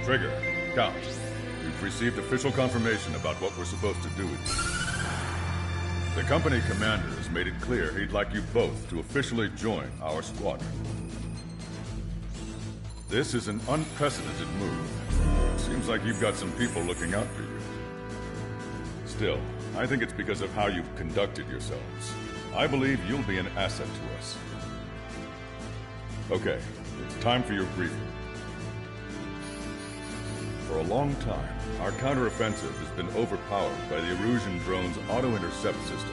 Trigger, Count, we've received official confirmation about what we're supposed to do with you. The company commander has made it clear he'd like you both to officially join our squadron. This is an unprecedented move. Seems like you've got some people looking out for you. Still, I think it's because of how you've conducted yourselves. I believe you'll be an asset to us. Okay, it's time for your briefing. For a long time, our counteroffensive has been overpowered by the Erusian drone's auto-intercept system.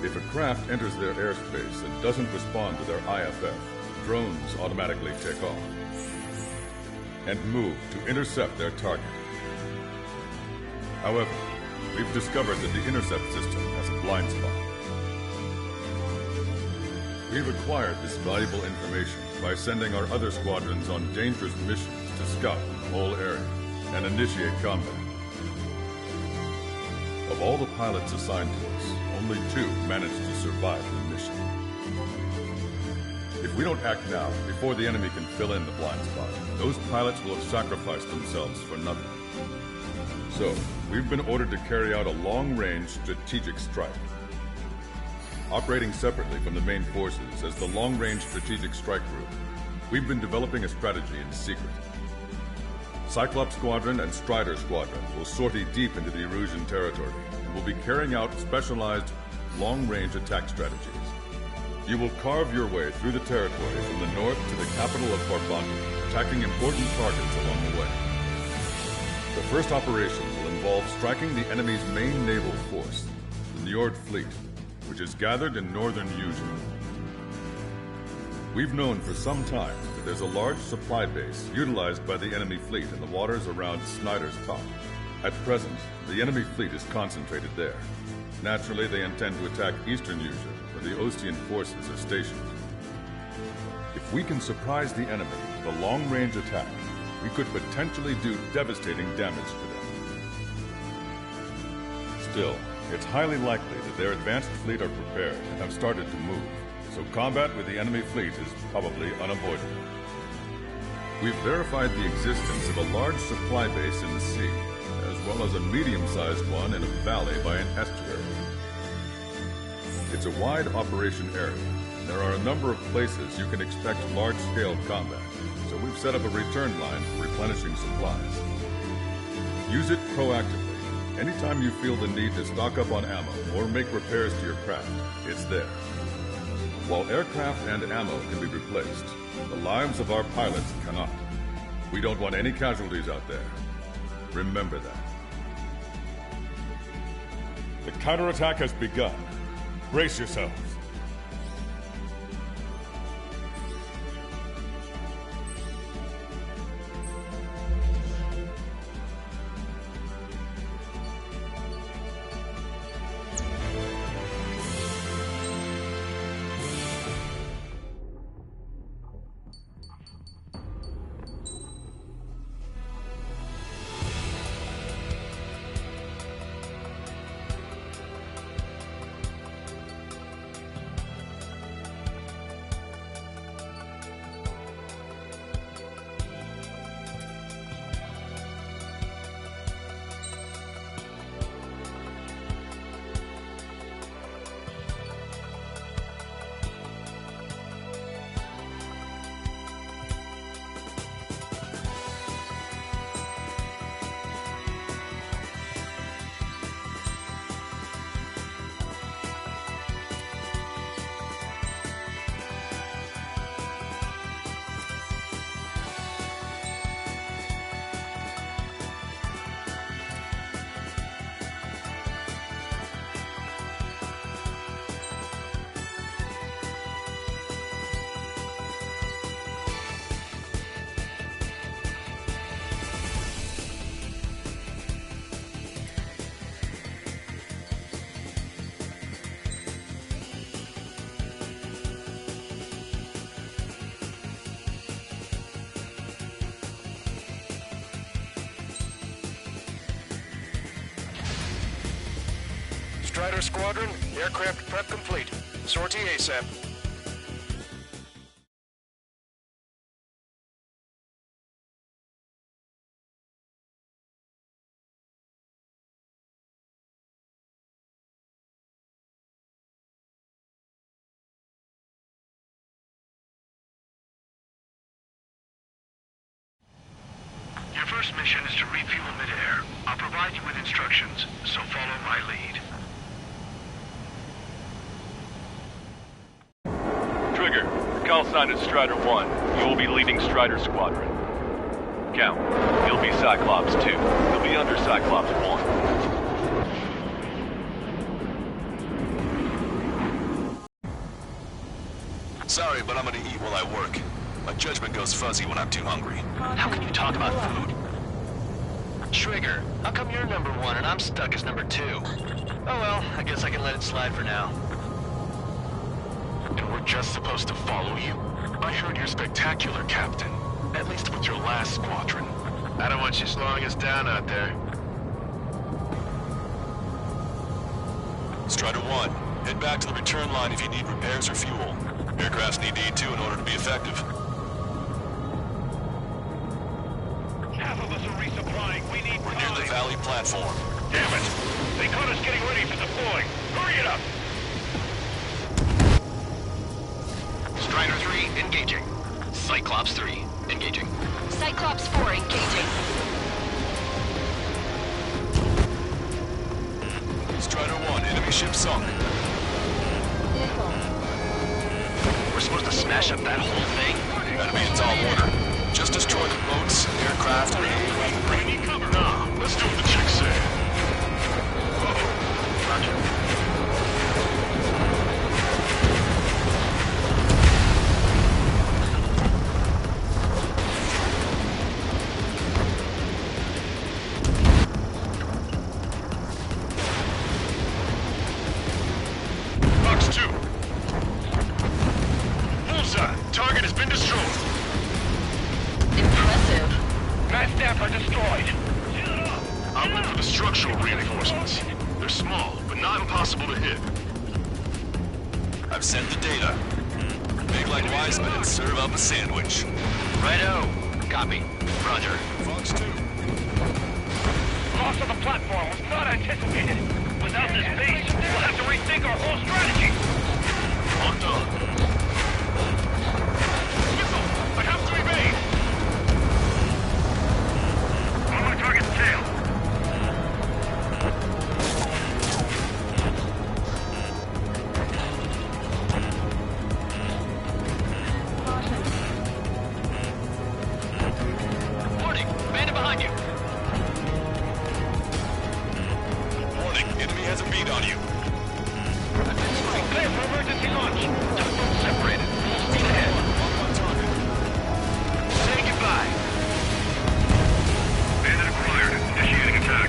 If a craft enters their airspace and doesn't respond to their IFF, drones automatically take off and move to intercept their target. However, we've discovered that the intercept system has a blind spot. We've acquired this valuable information by sending our other squadrons on dangerous missions to scout the whole area and initiate combat. Of all the pilots assigned to us, only 2 managed to survive the mission. If we don't act now, before the enemy can fill in the blind spot, those pilots will have sacrificed themselves for nothing. So, we've been ordered to carry out a long-range strategic strike. Operating separately from the main forces as the Long-Range Strategic Strike Group, we've been developing a strategy in secret. Cyclops Squadron and Strider Squadron will sortie deep into the Erusian territory and will be carrying out specialized long-range attack strategies. You will carve your way through the territory from the north to the capital of Parte, attacking important targets along the way. The first operation will involve striking the enemy's main naval force, the Njord Fleet, which is gathered in northern Eugene. We've known for some time that there's a large supply base utilized by the enemy fleet in the waters around Snyder's Top. At present, the enemy fleet is concentrated there. Naturally, they intend to attack eastern Eugene, where the Ostian forces are stationed. If we can surprise the enemy with a long-range attack, we could potentially do devastating damage to them. Still, it's highly likely that their advanced fleet are prepared and have started to move, so combat with the enemy fleet is probably unavoidable. We've verified the existence of a large supply base in the sea, as well as a medium-sized one in a valley by an estuary. It's a wide operation area, and there are a number of places you can expect large-scale combat, so we've set up a return line for replenishing supplies. Use it proactively. Anytime you feel the need to stock up on ammo or make repairs to your craft, it's there. While aircraft and ammo can be replaced, the lives of our pilots cannot. We don't want any casualties out there. Remember that. The counterattack has begun. Brace yourselves. Strider Squadron, aircraft prep complete. Sortie ASAP. I'll provide you with instructions, so follow my lead. Trigger, your call sign is Strider 1. You will be leading Strider Squadron. Count, you'll be Cyclops 2. You'll be under Cyclops 1. Sorry, but I'm gonna eat while I work. My judgment goes fuzzy when I'm too hungry. How can you talk about food? Trigger, how come you're number 1 and I'm stuck as number 2? Oh well, I guess I can let it slide for now. And we're just supposed to follow you? I heard you're spectacular, Captain. At least with your last squadron. I don't want you slowing us down out there. Strider 1, head back to the return line if you need repairs or fuel. Aircrafts need D2 in order to be effective. Half of us are resupplying. We need We're near the Valley platform. Damn it! They caught us getting ready for deploying. Hurry it up! Strider 3, engaging. Cyclops 3, engaging. Cyclops 4 engaging. Strider 1, enemy ship sunk. We're supposed to smash up that whole thing? That'll be a tall order. Just destroy the boats, aircraft, and We need cover. Nah, let's do what the chicks say. Box 2. Bullseye. Target has been destroyed. Impressive. Mass Dapper destroyed. I'll look for the structural reinforcements. They're small, but not impossible to hit. I've sent the data. Make like Wiseman and serve up a sandwich. Righto. Copy. Roger. Fox 2. Loss of the platform was not anticipated. Without this base, we'll have to rethink our whole strategy. Locked on. Missile! I have 3 bays! I'm gonna target the tail. Warning, bandit behind you. Warning, enemy has a beat on you. Clear for emergency launch. Separated. Full speed ahead. Say goodbye. Bandit acquired. Initiating attack.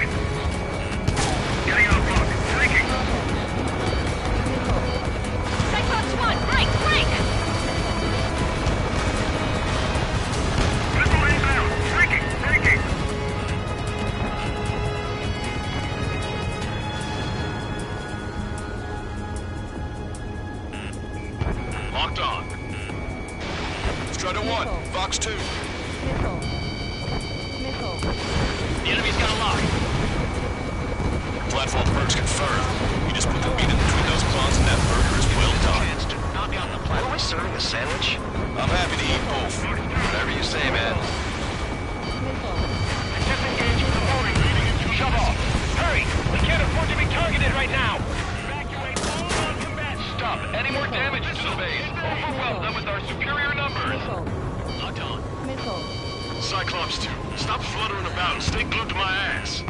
Getting out block. Flanking. Cyclops 1, break, break! Missile inbound. Flanking. Flanking. Locked on. Strider 1, Fox 2. The enemy's got a lock. Platform perks confirmed. You just put the meat in between those claws and that burger is well done. Chance to not be on the platform. Are we serving a sandwich? I'm happy to eat both. Whatever you say, man. Disengage from the boarding leading into shove off. Hurry! We can't afford to be targeted right now. Evacuate all non-combatants. Stop any more damage to the base. Overwhelm them with our superior numbers. Locked on. Cyclops 2, stop fluttering about and stay glued to my ass.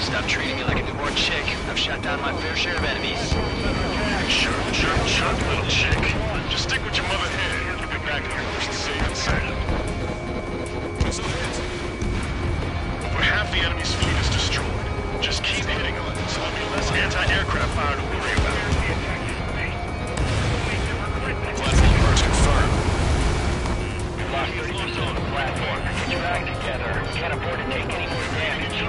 Stop treating me like a newborn chick. I've shot down my fair share of enemies. Chirp, little chick. Just stick with your mother head. You'll get back here first safe and sound. Missile hit. Over half the enemy's fleet is destroyed. Just keep hitting them, so there'll be less anti-aircraft fire to worry about. Platform perks confirmed. We've lost 30 people on the platform. Get your act together. Can't afford to take any more damage.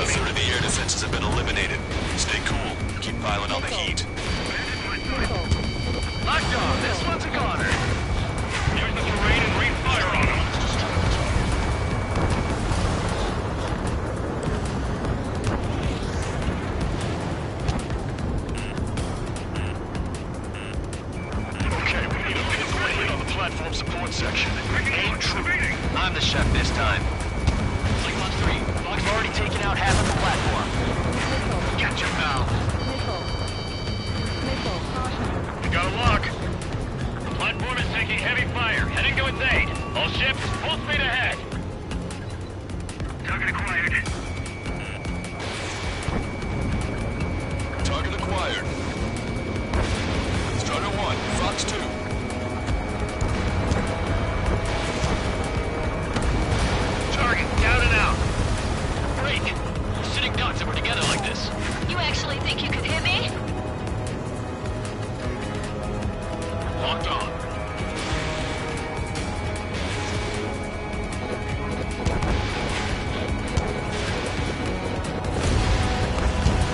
A third of the air defenses have been eliminated. Stay cool. Keep piling on the heat. Locked on. This one's a goner. Use the terrain and rain fire on them. Okay, we need a pinpoint hit on the platform support section. Aim true. I'm the chef this time. already taken out half of the platform. Get him now. We got a lock. The platform is taking heavy fire. Heading to its aid. All ships, full speed ahead. Target acquired. Target acquired. Strider 1, Fox 2. Target down and out. Break! Sitting ducks that we're together like this. You actually think you could hit me? Locked on.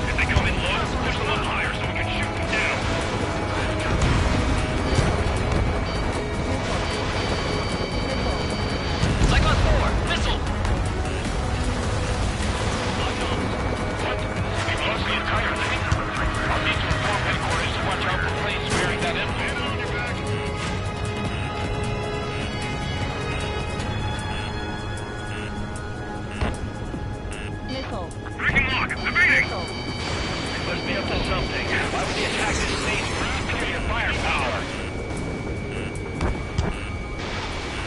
If they come in low, push them up higher so we can shoot them down. Cyclone 4, missile! Locked on. What? We've lost the entire thing? I'll need to inform headquarters to watch out for planes bearing that emblem. Breaking lock! Evading! They must be up to something. Why would they attack this stage with superior firepower?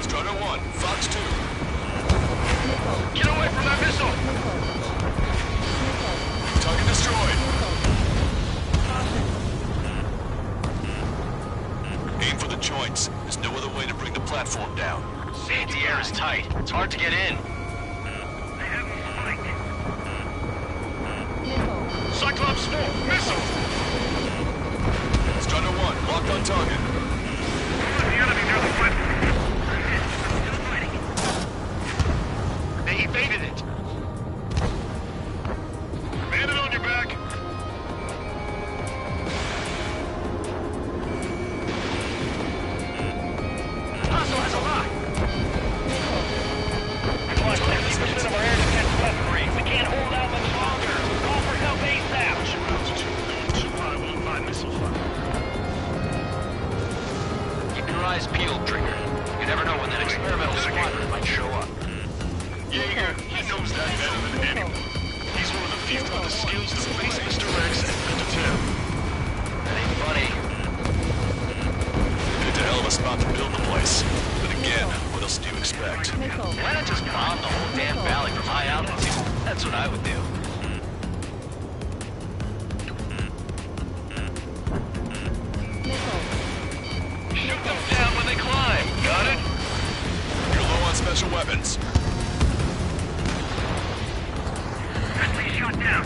Strider 1, Fox 2. Get away from that missile! Target destroyed. Aim for the joints. There's no other way to bring the platform down. The air is tight. It's hard to get in. Cyclops 4, missile! Strider 1, locked on target. The enemy near the platform. They evaded it. Bandit on your back. Hostile has a lock. We've lost 70% of our air defense weaponry. We can't hold out much longer. Call for help ASAP. Too high, we'll find missile fire. Keep your eyes peeled, Trigger. You never know when that experimental squadron might show up. Jaeger, he knows that better than anyone. He's one of the few with the skills to face Mr. Rex and Mr. Tim. That ain't funny. It's a hell of a spot to build the place. But again, what else do you expect? Why not just bomb the whole damn valley from high altitude? That's what I would do. Shoot them down when they climb. Got it? You're low on special weapons. Friendly shot down.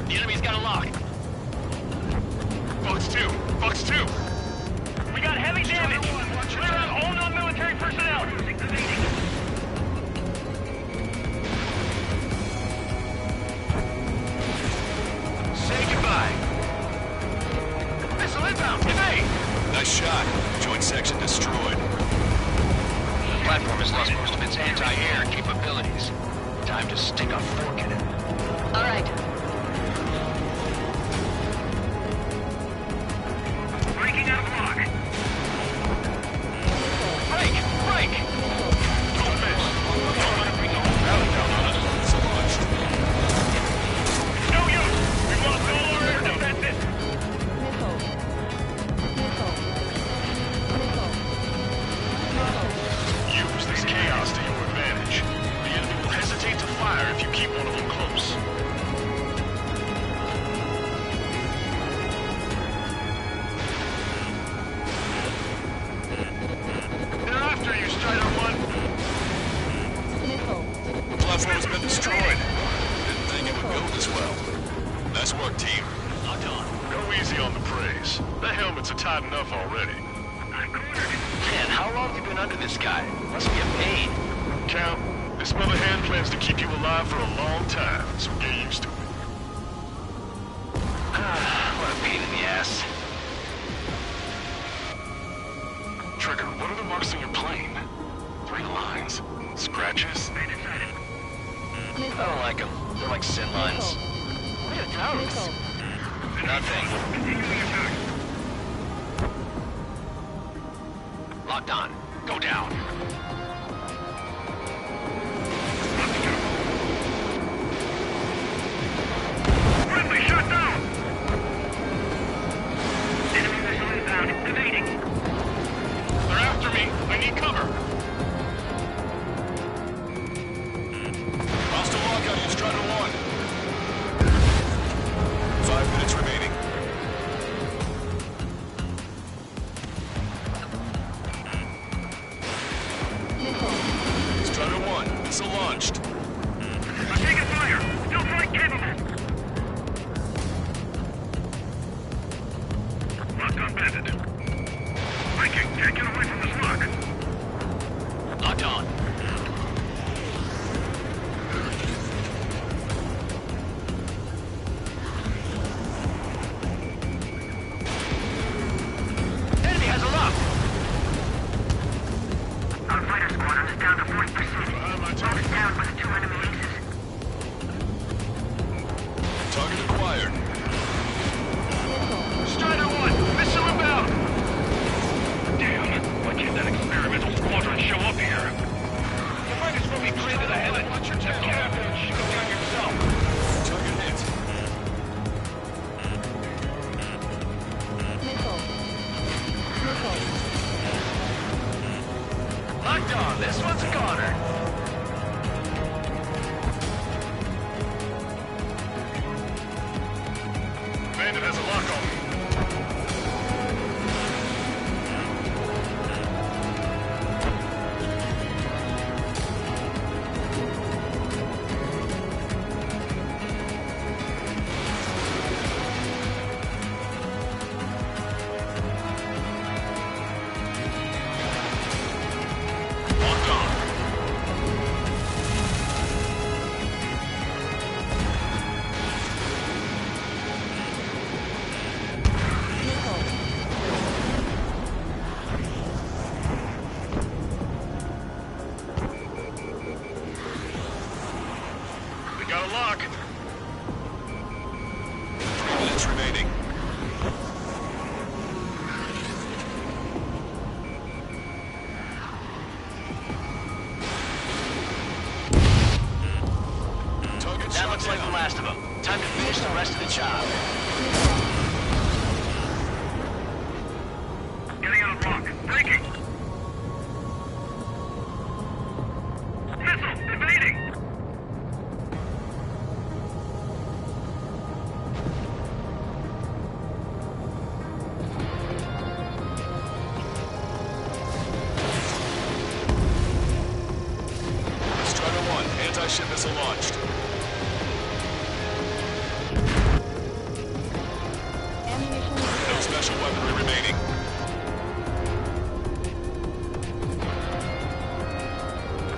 The enemy's got a lock. Fox 2, Fox 2. We got heavy damage. Clear out all non-military personnel. Say goodbye. Missile inbound. Evade! Nice shot. Joint section destroyed. The platform has lost most of its anti-air capabilities. Time to stick a fork in it. All right. Breaking out of lock. Break! Break! Don't miss. Don't let it bring the whole valley down on us. So launched. No use. We've lost all our air defenses. Use this chaos to your advantage. The enemy will hesitate to fire if you keep one of them close. They're after you, Strider 1. The platform's been destroyed. Didn't think it would go this well. Nice work, team. Locked on. Go easy on the praise. The helmets are tight enough already. Man, how long have you been under this guy? Must be a pain. Count, this mother hen plans to keep you alive for a long time, so get used to it. What a pain in the ass. Trigger, what are the marks on your plane? 3 lines. Scratches? I don't like them. They're like sin lines. What are those? Nothing. Locked on. Go down. got a lock. 3 minutes remaining. Target That shot looks like the down. last of them. Time to finish the rest of the job. Getting on a rock. Breaking. Missile invading. Strider 1, anti-ship missile launched. No special weaponry remaining.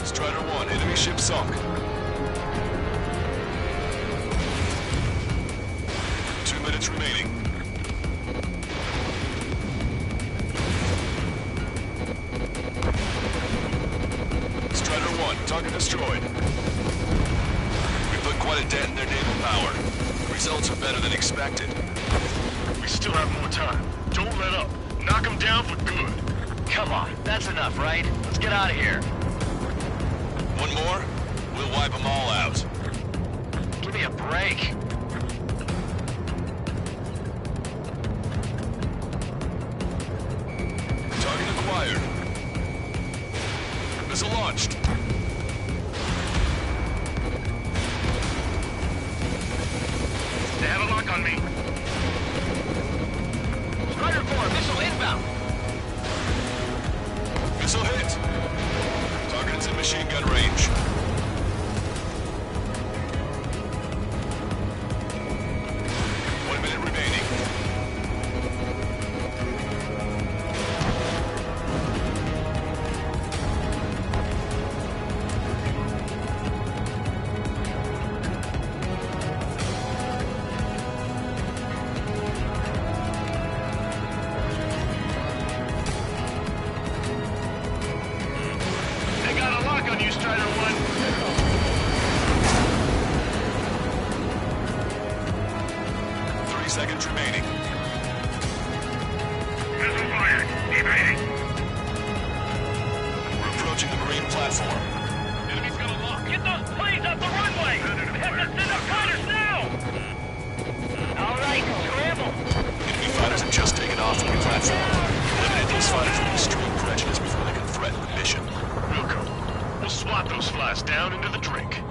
Strider 1, enemy ship sunk. 2 minutes remaining. Strider 1, target destroyed. We put quite a dent in their naval power. Results are better than expected. We still have more time. Don't let up. Knock them down for good. Come on, that's enough, right? Let's get out of here. One more, we'll wipe them all out. Give me a break. Target acquired. Missile launched. They have a lock on me. Strider 4, missile inbound. Missile hit. Target's in machine gun range. One minute remaining. They got a lock on you, Strider 1. 30 seconds remaining. Missile fired. Evading. We're approaching the marine platform. Enemy's got a lock. Get those planes off the runway. We have to send up fighters now. All right, scramble. Enemy fighters have just taken off from the platform. Eliminate those fighters with extreme prejudice before they can threaten the mission. Wilco, we'll swat those flies down into the drink.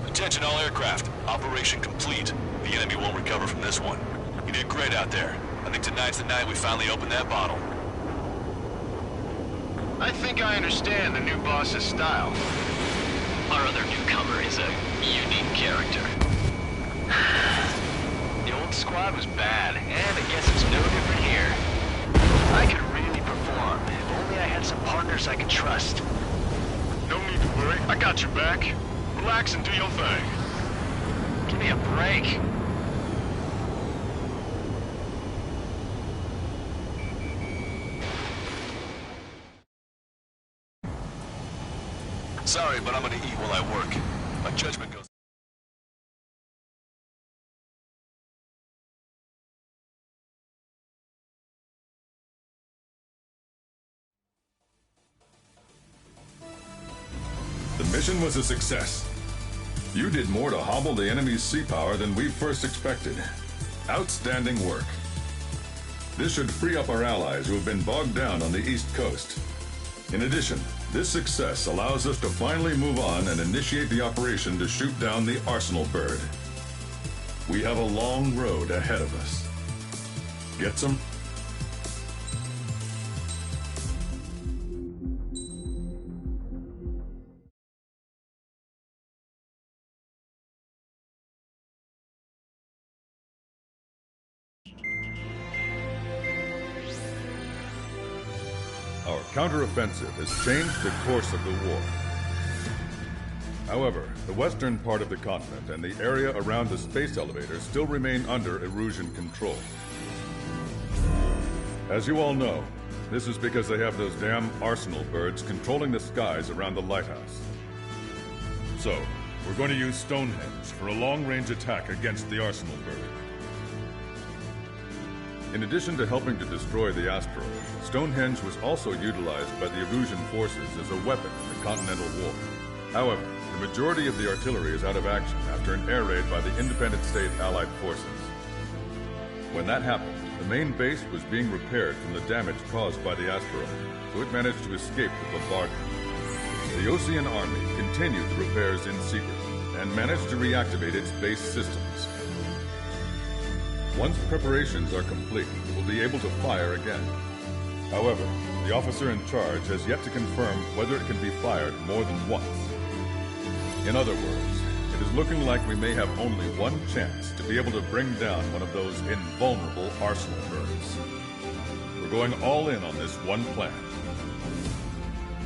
Attention all aircraft. Operation complete. The enemy won't recover from this one. You did great out there. I think tonight's the night we finally open that bottle. I think I understand the new boss's style. Our other newcomer is a unique character. The old squad was bad, and I guess it's no different here. I could really perform, if only I had some partners I could trust. No need to worry. I got your back. Relax and do your thing. Give me a break. Sorry, but I'm gonna eat while I work. My judgment goes... The mission was a success. You did more to hobble the enemy's sea power than we first expected. Outstanding work. This should free up our allies who have been bogged down on the East Coast. In addition, this success allows us to finally move on and initiate the operation to shoot down the Arsenal bird. We have a long road ahead of us. Get some? Our counteroffensive has changed the course of the war. However, the western part of the continent and the area around the space elevators still remain under Erusian control. As you all know, This is because they have those damn arsenal birds controlling the skies around the lighthouse. So, we're going to use Stonehenge for a long-range attack against the arsenal bird. In addition to helping to destroy the asteroid, Stonehenge was also utilized by the Erusian forces as a weapon in the Continental War. However, the majority of the artillery is out of action after an air raid by the Independent State Allied forces. When that happened, the main base was being repaired from the damage caused by the asteroid, so it managed to escape the bombardment. The Osean Army continued the repairs in secret and managed to reactivate its base systems. Once preparations are complete, it will be able to fire again. However, the officer in charge has yet to confirm whether it can be fired more than once. In other words, it is looking like we may have only one chance to be able to bring down one of those invulnerable arsenal birds. We're going all in on this one plan.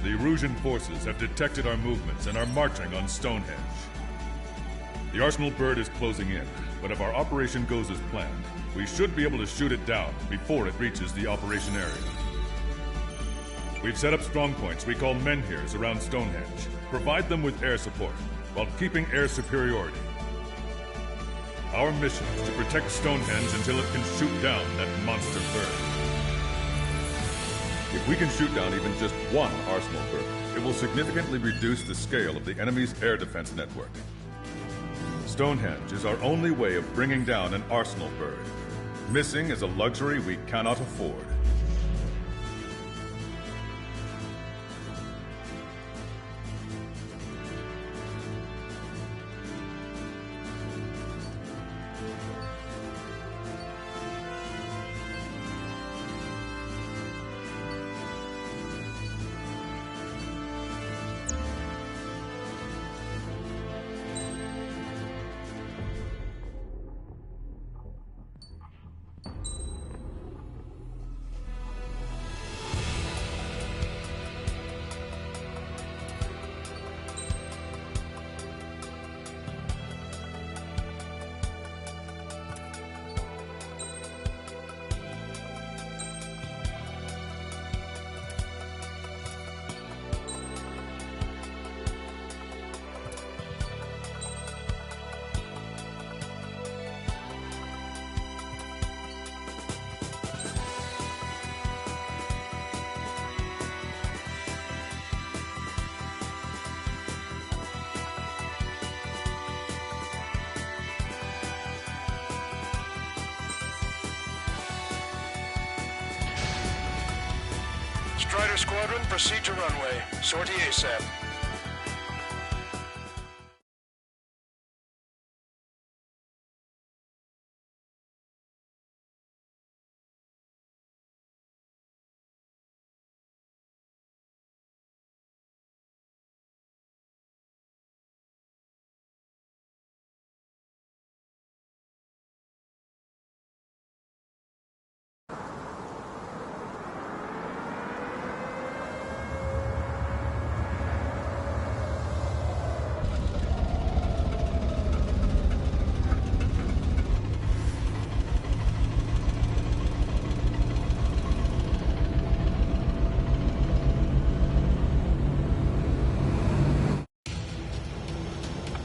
The Erusian forces have detected our movements and are marching on Stonehenge. The arsenal bird is closing in, but if our operation goes as planned, we should be able to shoot it down before it reaches the operation area. We've set up strongpoints we call menhirs around Stonehenge. Provide them with air support, while keeping air superiority. Our mission is to protect Stonehenge until it can shoot down that monster bird. If we can shoot down even just one arsenal bird, it will significantly reduce the scale of the enemy's air defense network. Stonehenge is our only way of bringing down an arsenal bird. Missing is a luxury we cannot afford. Strider Squadron, proceed to runway. Sortie ASAP.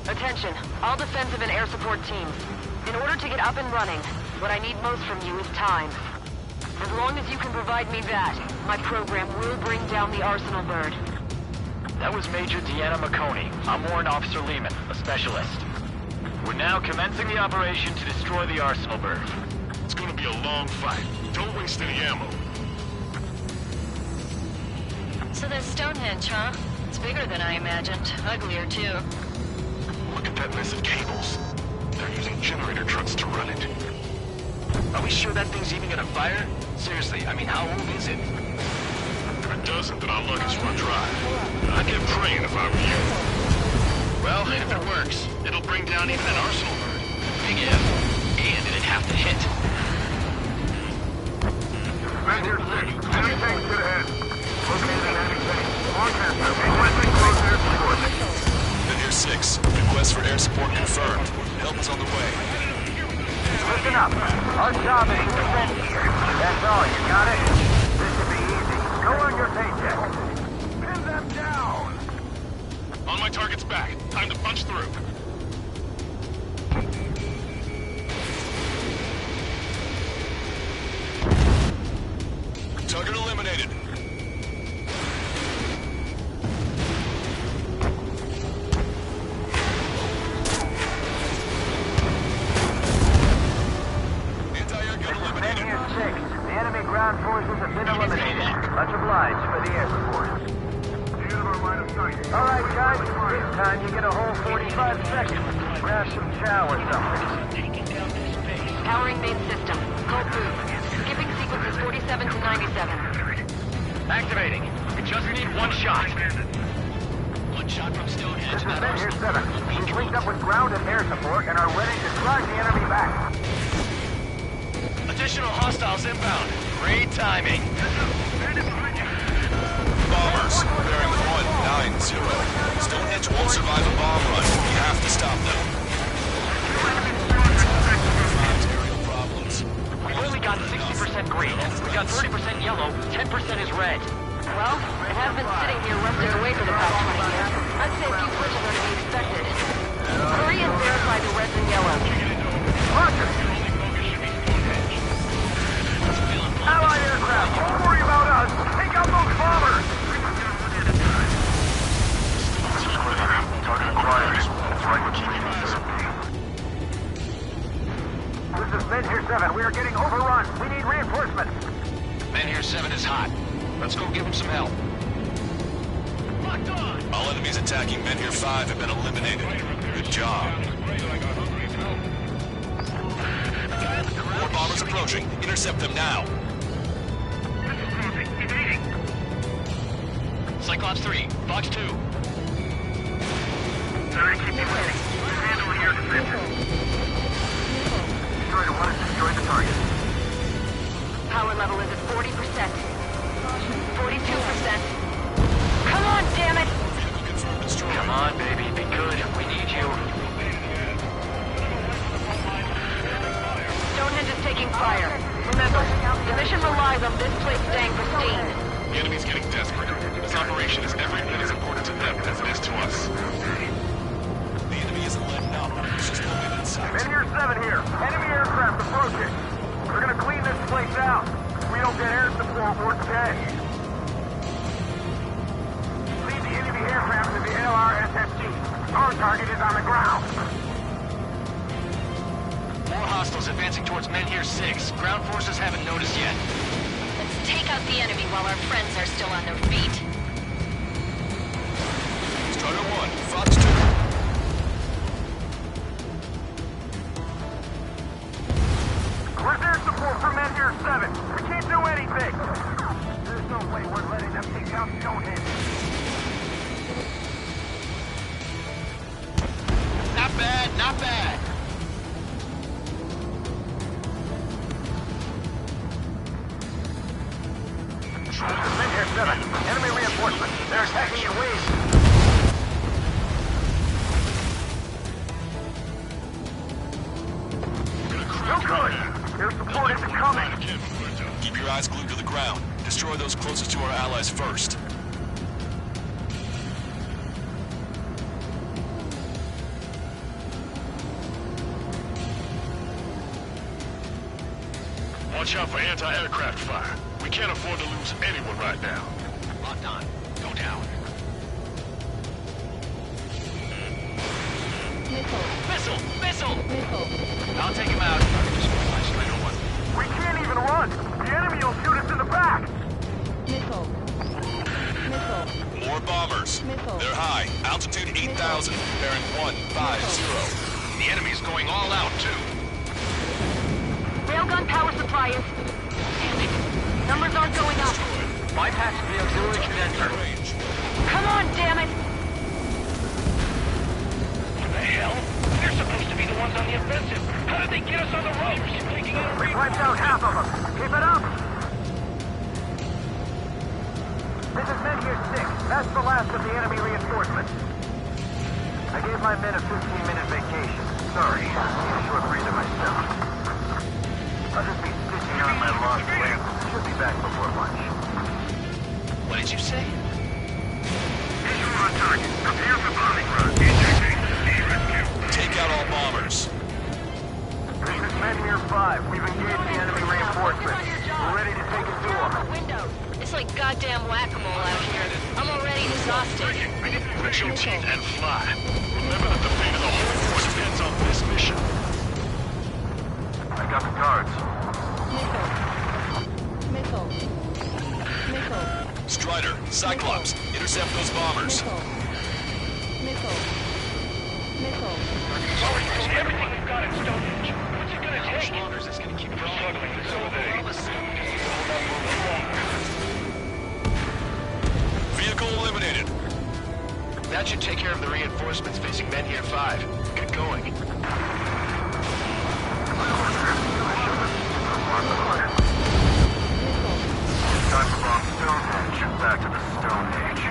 Attention, all defensive and air support teams. In order to get up and running, what I need most from you is time. As long as you can provide me that, my program will bring down the arsenal bird. That was Major Deanna McConey. I'm Warrant Officer Lehman, a specialist. We're now commencing the operation to destroy the arsenal bird. It's gonna be a long fight. Don't waste any ammo. So that's Stonehenge, huh? It's bigger than I imagined. Uglier, too. Look at that mess of cables. They're using generator trucks to run it. Are we sure that thing's even gonna fire? Seriously, I mean, how old is it? If it doesn't, then our luck is run dry. I'd get praying if I were you. Well, if it works, it'll bring down even an arsenal bird. Big if. And it'd have to hit. Ranger 6, enemy tanks to the head. Located an enemy tank. Forecast, requesting close air support. Menhir 6, request for air support confirmed. Help is on the way. Listen up. Our job is to defend here. That's all, you got it? This should be easy. On my target's back. Time to punch through. Target eliminated. Anti-air gun eliminated. Men here 6. The enemy ground forces have been eliminated. Much obliged for the air support. All right, guys. This time you get a whole 45 seconds. Grab some chow or something. Powering main system. Cold move. Skipping sequences 47 to 97. Activating. We just need one shot. One shot from Stonehenge. This is Men here 7. We've linked up with ground and air support and are ready to drive the enemy back. Additional hostiles inbound. Great timing. Bombers, bearing 190. Stonehenge won't survive a bomb run. You have to stop them. Aerial problems. We've only got 60% green. We got 30% yellow, 10% is red. Well, it has been sitting here rusting away for the past 20 years. I'd say a few pushes are to be expected. Hurry and verify the reds and yellows. Roger. Allied aircraft, don't worry about us. Take out those bombers. Target acquired. That's right, we're keeping eyes on me. This is Men here 7. We are getting overrun. We need reinforcements. Men here 7 is hot. Let's go give him some help. Locked on! All enemies attacking Men here 5 have been eliminated. Good job. More bombers approaching. Intercept them now. Cyclops 3, Fox 2. Sorry, keep me waiting. Handle here defensive. Destroyer 1 has destroyed the target. Power level is at 40%. 42%. Come on, damn it! Come on, baby. Be good. We need you. Stonehenge is taking fire. Remember, the mission relies on this place staying pristine. The enemy's getting desperate. This operation is every bit as important to them as it is to us. The enemy isn't letting up. It's just moving inside. Men here 7 here. Enemy aircraft approaching. We're gonna clean this place out. If we don't get air support, we're dead. Lead the enemy aircraft to the LRSFT. Our target is on the ground. More hostiles advancing towards Men here 6. Ground forces haven't noticed yet. Let's take out the enemy while our friends are still on their feet. Strider 1, Fox 2. Where's air support for Men here 7? We can't do anything. There's no way we're letting them take out Stonehenge. Not bad, not bad. Men here 7. Enemy reinforcements. They're attacking your wings. No good. Air support isn't coming. Keep your eyes glued to the ground. Destroy those closest to our allies first. Watch out for anti-aircraft fire. We can't afford to lose anyone right now. Locked on. Go down. Missile! Missile! I'll take him out. Strider 1. We can't even run. The enemy will shoot us in the back. More bombers. They're high. Altitude 8,000. Bearing 150. The enemy's going all out, too. Railgun power supply is... Damn it. Numbers aren't going up. Bypassing the auxiliary condenser. Range. Come on, damn it! What the hell? They're supposed to be the ones on the offensive. How did they get us on the ropes? Taking out We wiped out half of them. Keep it up. This is Men here 6. That's the last of the enemy reinforcements. I gave my men a 15-minute vacation. Sorry, I need a short breather myself. I'll just be stitching on my lost limb. Should be back before lunch. What did you say? Take out all bombers. This is Men Here 5. We've engaged the enemy reinforcements. We're ready to take it to them. Window. It's like goddamn whack-a-mole out here. I'm already exhausted. Grit your teeth and fly. Remember that the fate of the whole force depends on this mission. I got the cards. Strider, Cyclops, intercept those bombers. Everything we've got at Stonehenge. What's it gonna take? How much longer is this gonna keep going? Struggling to consolidate. Vehicle eliminated. That should take care of the reinforcements facing Men Here 5. Get going. Time to bomb Stonehenge. Back to the Stone Age.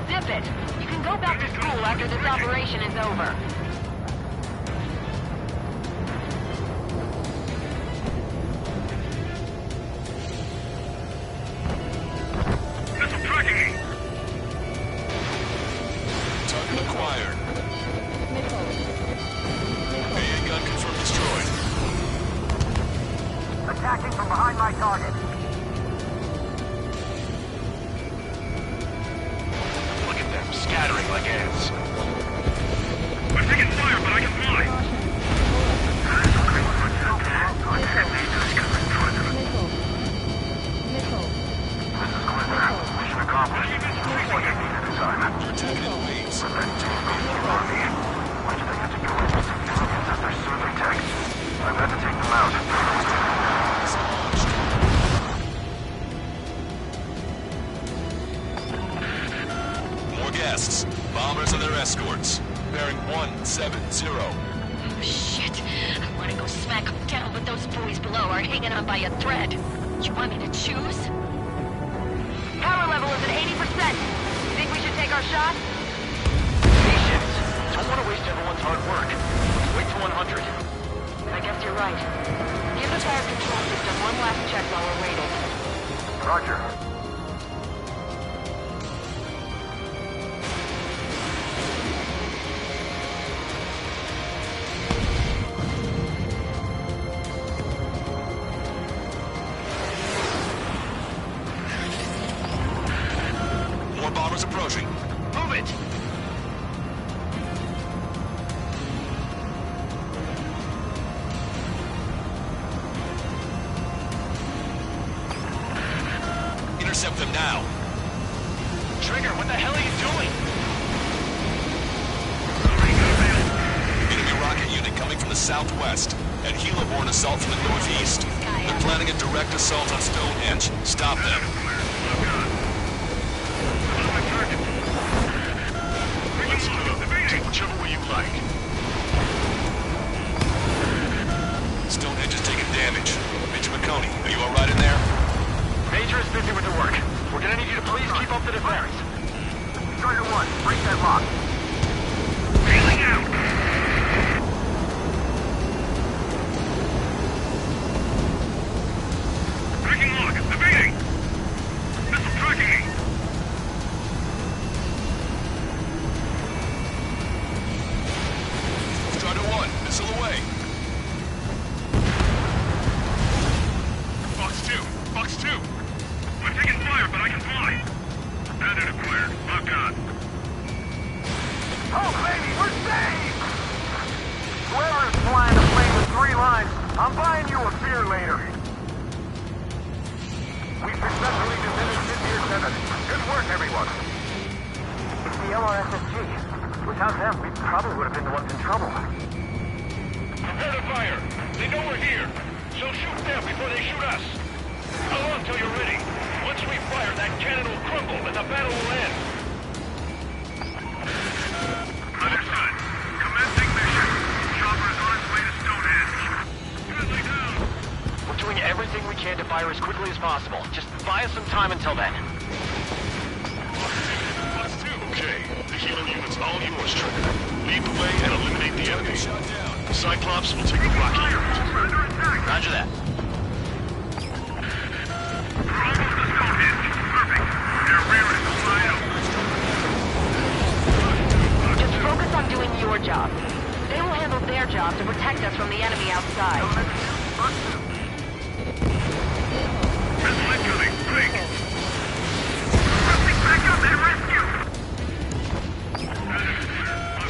Zip it. You can go back to school after this operation is over. Missile tracking me. Target acquired. AA gun confirmed destroyed. Attacking from behind my target. Look at them, scattering like ants. We're taking fire, but I can fly. Mission accomplished. Just like I needed this time. You're attacking in waves. That team is on me. Once they get to go into civilians as their survey tech, I've got to take them out. More guests. Bombers and their escorts. Bearing 170. Oh, shit. I want to go smack them down, but those boys below are hanging on by a thread. You want me to choose? Power level is at 80%. Think we should take our shot? Patience. Don't want to waste everyone's hard work. Let's wait to 100. I guess you're right. Give the fire control system one last check while we're waiting. Roger. More bombers approaching. Move it! Intercept them now. Trigger, what the hell are you doing? Enemy rocket unit coming from the southwest. And helo-borne assault from the northeast. They're planning a direct assault on Stonehenge. Stop them. Let's go. Take whichever way you like. Stonehenge is taking damage. Major McConey, are you alright in there? Major is busy with the work. We're gonna need you to please keep up the defense. Strider 1, break that lock. Peeling out. Breaking lock. Evading. Missile tracking me. Strider 1, missile away. Fox 2. Fox 2. We're taking fire, but I can fly. Bandit acquired. Locked on. Oh, baby, we're saved! Whoever is flying a plane with 3 lines, I'm buying you a beer later. We successfully defended Mid-Tier 7. Good work, everyone. It's the LRSSG. Without them, we probably would have been the ones in trouble. Prepare to fire. They know we're here. So shoot them before they shoot us. How long till you're ready? Once we fire, that cannon will crumble and the battle will end. Understood. Commencing mission. Chopper is on its way to Stonehenge. Friendly down. We're doing everything we can to fire as quickly as possible. Just buy us some time until then. Okay, the helo unit's all yours, Trigger. Lead the way and eliminate the enemy. Shot down. Cyclops will take the rocket unit. Roger that. Just focus on doing your job. They will handle their job to protect us from the enemy outside.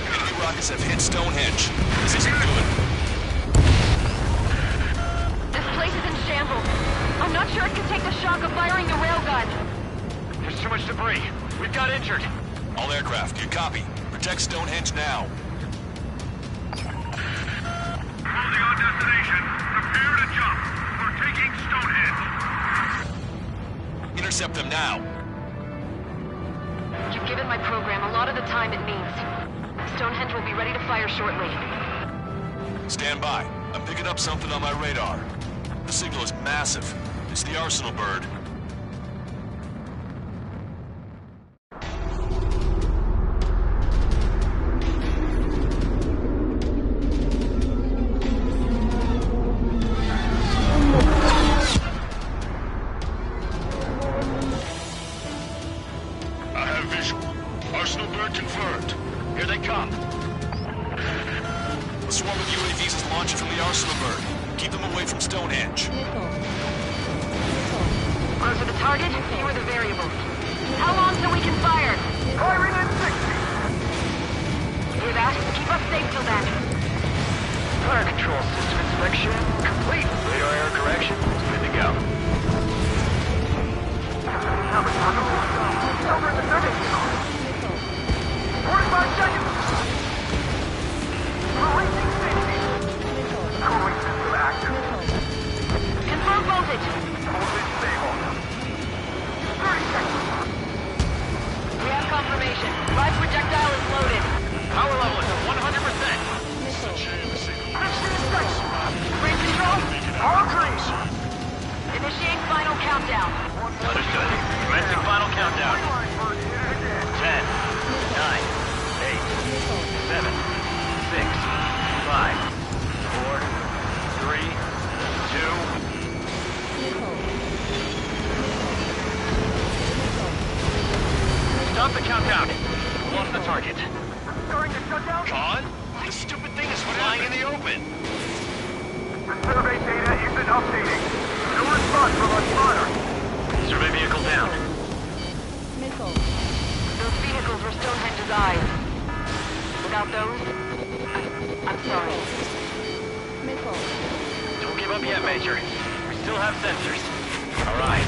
Enemy rockets have hit Stonehenge. This isn't good. This place is in shambles. I'm not sure it can take the shock of firing the railgun. There's too much debris. We've got injured. All aircraft, you copy. Protect Stonehenge now. Holding on destination. Prepare to jump. We're taking Stonehenge. Intercept them now. You've given my program a lot of the time it needs. Stonehenge will be ready to fire shortly. Stand by. I'm picking up something on my radar. The signal is massive. It's the Arsenal bird. I have visual. Arsenal bird confirmed. Here they come. A swarm of UAVs is launching from the Arsenal bird. Keep them away from Stonehenge. Closer the target, fewer the variables. How long till we can fire? Firing in 60. Hear that? Keep us safe till then. Fire control system inspection complete. Radar error correction is good to go. Over the 30. 45 seconds. Releasing safety. Cooling system active. Confirm voltage. Voltage stable. 30 seconds. We have confirmation. Live projectile is loaded. Power level is at 100%. Bridge control? All green. Initiate final countdown. Understood. Commencing final countdown. 10, 9, 8, 7, 6, 5, 4, 3, 2. Stop the countdown. Lost the target. Starting to shut down. Con? This stupid thing is flying in the open. The survey data isn't updating. No response from our spotter. Survey vehicle down. Those vehicles were Stonehenge's eyes. Without those, I'm sorry. Don't give up yet, Major. We still have sensors. All right.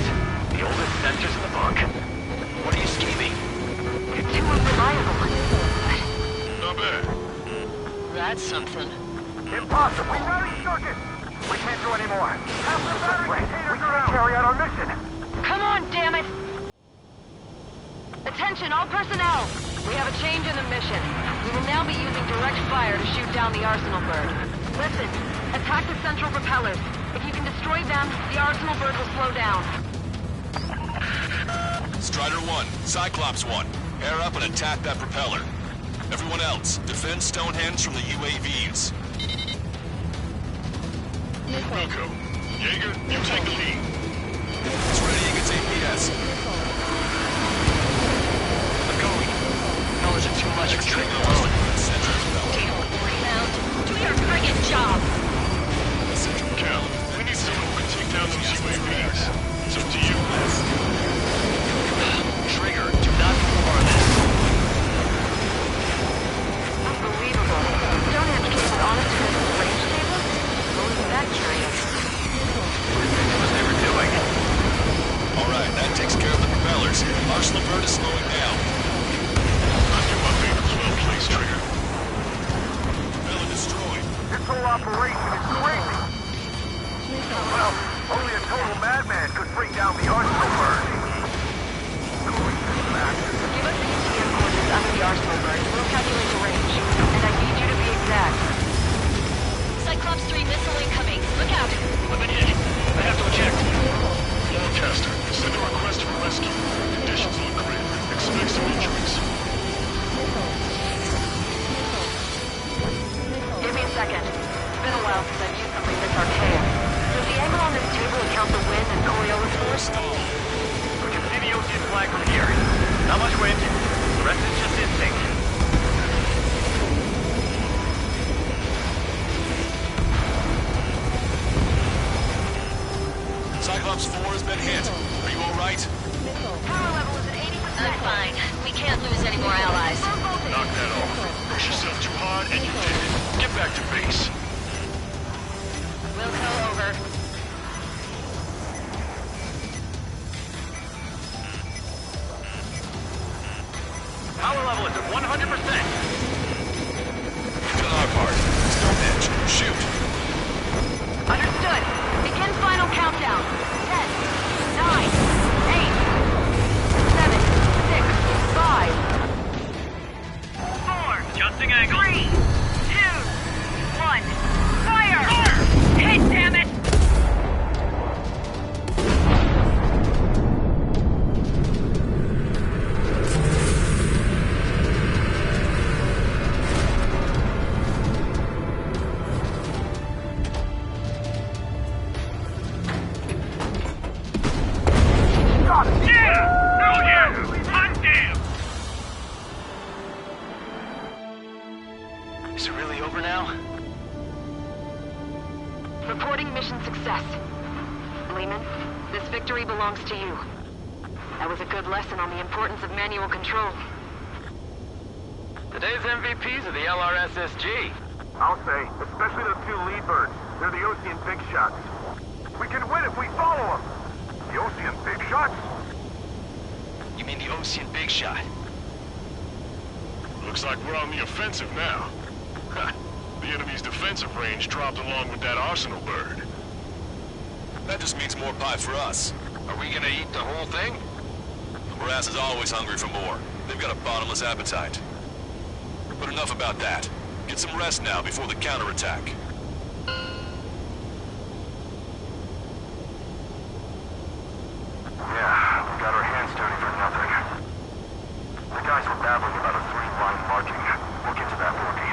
The oldest sensors in the book. What are you scheming? You're too unreliable. Not bad. That's something. Impossible. Battery circuit. We can't do any more. Half the battery containers are out. Carry out our mission. Come on, damn it! Attention, all personnel! We have a change in the mission. We will now be using direct fire to shoot down the Arsenal bird. Listen, attack the central propellers. If you can destroy them, the Arsenal bird will slow down. Strider 1, Cyclops 1. Air up and attack that propeller. Everyone else, defend Stonehenge from the UAVs. Wilco. Jaeger, you take the lead. It's readying its APS. I'm going. Fellas are too much for training alone. Rebound. Do your friggin' job! Cal, we need someone who can take down those UAVs. It's up to you. Trigger, do not be part of this. Unbelievable. Stonehenge came with honest to goodness range tables? What was that curious? What they were doing. All right, that takes care of the propellers. Arsenal bird is slowing down. I knew my vehicle's well placed, Trigger. Propeller destroyed. This whole operation is crazy. Well, only a total madman could bring down the Arsenal bird. Cooling system active. Give us the UTM coordinates under the Arsenal bird. We'll calculate the range. And I need you to be exact. Cyclops 3 missile incoming. Look out! I've been hit. I have to eject. Forecaster, send a request for rescue. Conditions look grim. Expect some injuries. Give me a second. It's been a while since I've used something this archaic. Does the angle on this table account the wind and Coriolis force? We can see the Ocean flag from here. Not much wind. The rest is just instinct. Cyclops 4 has been hit. Are you all right? Power level is at 80%. I'm fine. We can't lose any more allies. Knock that off. Push yourself too hard and you did it. Get back to base. Wilco, over. Power level is at 100%. To our part. Stonehenge. Shoot. Understood. Begin final countdown. 10, 9, 8, 7, 6, 5, 4, Adjusting angle. 3, 2, 1. Fire! Hit, damn it! Is it really over now? Reporting mission success. Lehman, this victory belongs to you. That was a good lesson on the importance of manual control. Today's MVPs are the LRSSG. I'll say, especially those two lead birds. They're the Ocean big shots. We can win if we follow them. The Ocean big shots? You mean the Ocean Big Shot? Looks like we're on the offensive now. The enemy's defensive range dropped along with that arsenal bird. That just means more pie for us. Are we gonna eat the whole thing? The Morass is always hungry for more. They've got a bottomless appetite. But enough about that. Get some rest now before the counterattack. Yeah, we got our hands dirty for nothing. The guys were babbling about a three-line marking. We'll get to that, Rookie.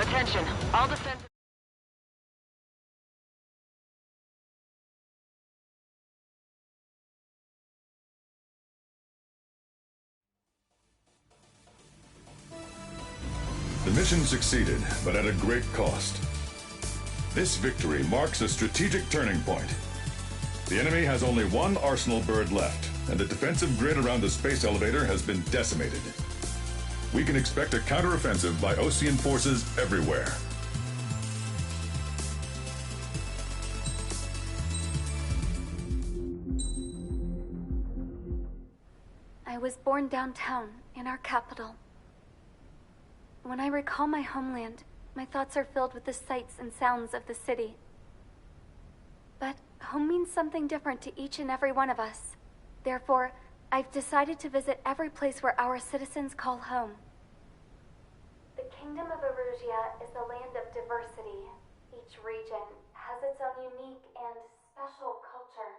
Attention, all defense... The mission succeeded, but at a great cost. This victory marks a strategic turning point. The enemy has only one arsenal bird left, and the defensive grid around the space elevator has been decimated. We can expect a counteroffensive by Ocean forces everywhere. I was born downtown, in our capital. When I recall my homeland, my thoughts are filled with the sights and sounds of the city. But home means something different to each and every one of us. Therefore, I've decided to visit every place where our citizens call home. The Kingdom of Erusia is a land of diversity. Each region has its own unique and special culture.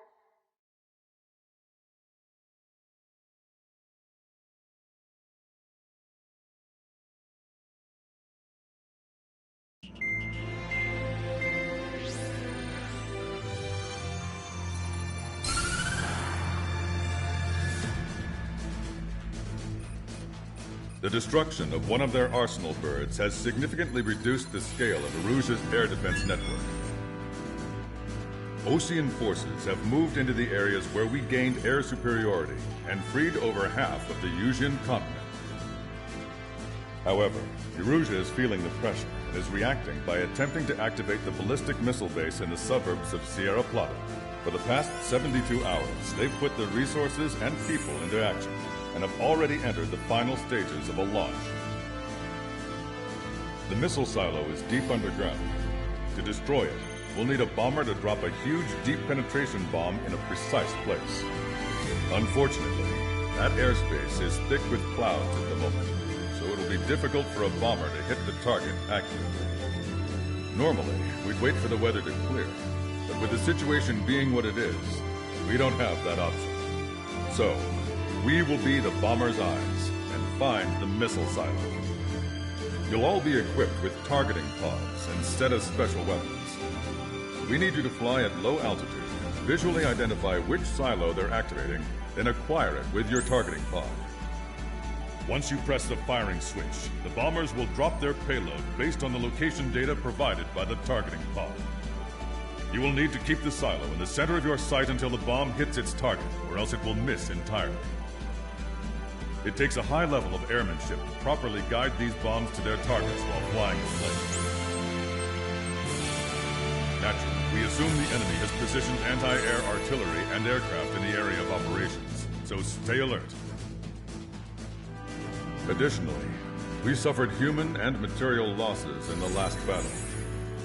The destruction of one of their arsenal birds has significantly reduced the scale of Erusia's air defense network. Ocean forces have moved into the areas where we gained air superiority and freed over half of the Eusian continent. However, Erusia is feeling the pressure and is reacting by attempting to activate the ballistic missile base in the suburbs of Sierra Plata. For the past 72 hours, they've put their resources and people into action and have already entered the final stages of a launch. The missile silo is deep underground. To destroy it, we'll need a bomber to drop a huge deep penetration bomb in a precise place. Unfortunately, that airspace is thick with clouds at the moment, so it'll be difficult for a bomber to hit the target accurately. Normally, we'd wait for the weather to clear, But with the situation being what it is, we don't have that option. So, we will be the bomber's eyes and find the missile silo. You'll all be equipped with targeting pods instead of special weapons. We need you to fly at low altitude, visually identify which silo they're activating, then acquire it with your targeting pod. Once you press the firing switch, the bombers will drop their payload based on the location data provided by the targeting pod. You will need to keep the silo in the center of your sight until the bomb hits its target, or else it will miss entirely. It takes a high level of airmanship to properly guide these bombs to their targets while flying the plane. Naturally, we assume the enemy has positioned anti-air artillery and aircraft in the area of operations, so stay alert. Additionally, we suffered human and material losses in the last battle.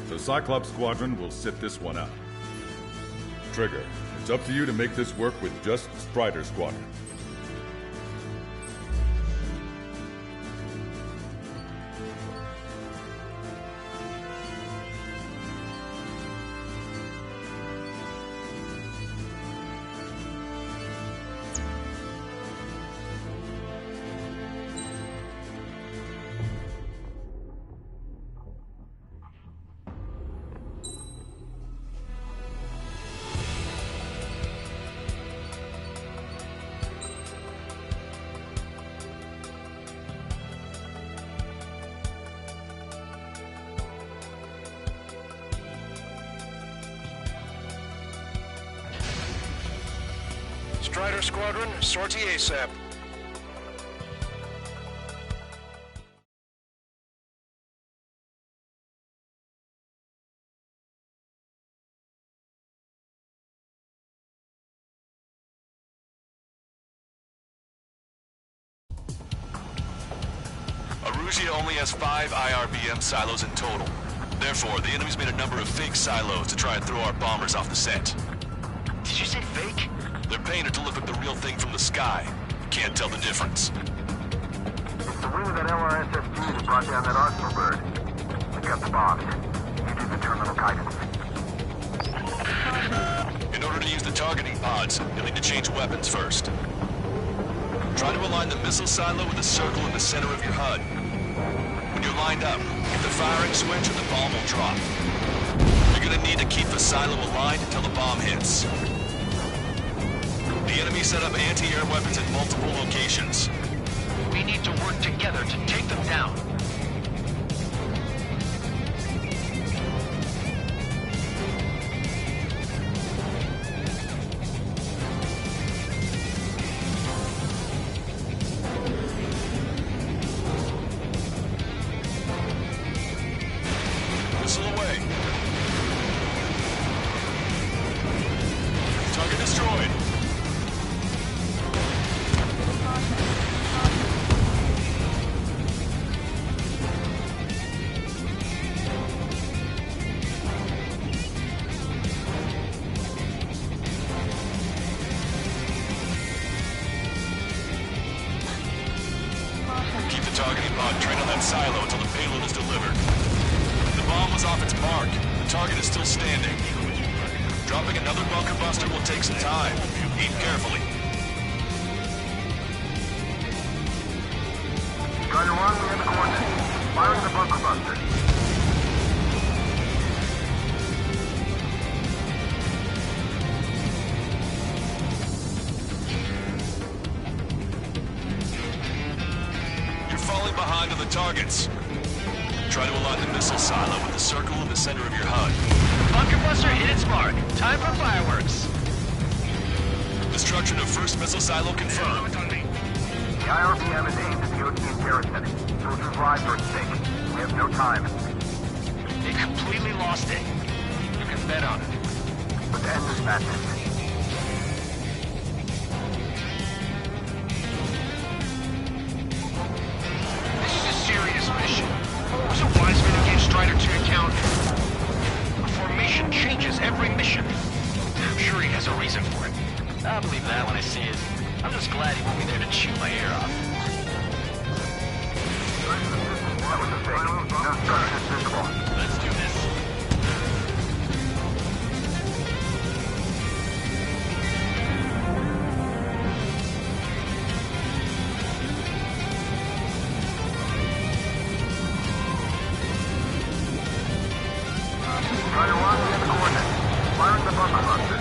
The Cyclops Squadron will sit this one out. Trigger, it's up to you to make this work with just Strider Squadron. Strider Squadron, sortie ASAP. Arusha only has 5 IRBM silos in total. Therefore, the enemy's made a number of fake silos to try and throw our bombers off the scent. Did you say fake? They're painted to look like the real thing from the sky. Can't tell the difference. It's the wing of that LRSFG that brought down that Arsenal bird. We got the bombs. You do the terminal guidance. In order to use the targeting pods, you'll need to change weapons first. Try to align the missile silo with a circle in the center of your HUD. When you're lined up, hit the firing switch and the bomb will drop. You're gonna need to keep the silo aligned until the bomb hits. The enemy set up anti-air weapons at multiple locations. We need to work together to take them down. Missile away. Target destroyed. Keep the targeting pod trained on that silo until the payload is delivered. The bomb was off its mark. The target is still standing. Dropping another bunker buster will take some time. Aim carefully. Strider 1, we have the coordinates. Firing the bunker buster. You're falling behind on the targets. Try to align the missile silo with the circle in the center of your HUD. Bunker buster hit its mark. Time for fireworks. Destruction of first missile silo confirmed. The IRBM is aimed at the OT terror setting. Soldiers' lives are at stake. We have no time. They completely lost it. You can bet on it. Let's end this madness. This is a serious mission. Was it wise for me to give Strider 2 account? A formation changes every mission. I'm sure he has a reason for it. I'll believe that when I see it. I'm just glad he won't be there to chew my ear off. That was a fake. No structures visible. Let's do this. Rider 1, we have the coordinates. Firing the bunker buster.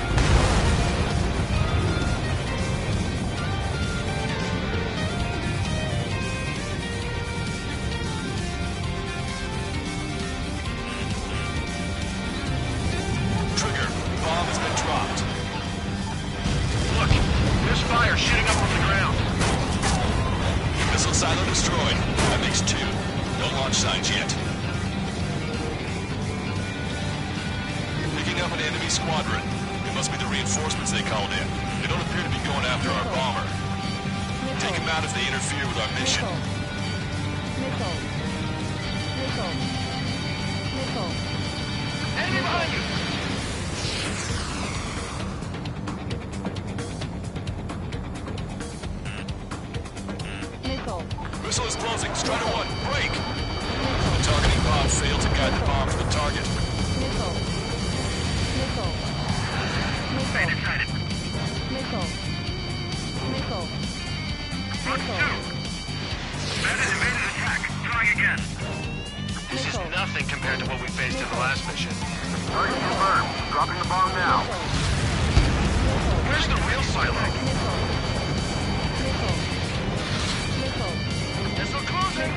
Trigger, bomb has been dropped. Look, there's fire shooting up from the ground. Missile silo destroyed. That makes 2. No launch signs yet. Picking up an enemy squadron. It must be the reinforcements they called in. They don't appear to be going after our bomber. Take them out if they interfere with our mission. Enemy behind you! Missile is closing. Strider 1, break! The targeting pod failed to guide the bomb to the target. Stay inside it. Mark 2. Bandit evaded attack. Trying again. This is nothing compared to what we faced in the last mission. Target confirmed. Dropping the bomb now. Where's the real silo? Missile closing!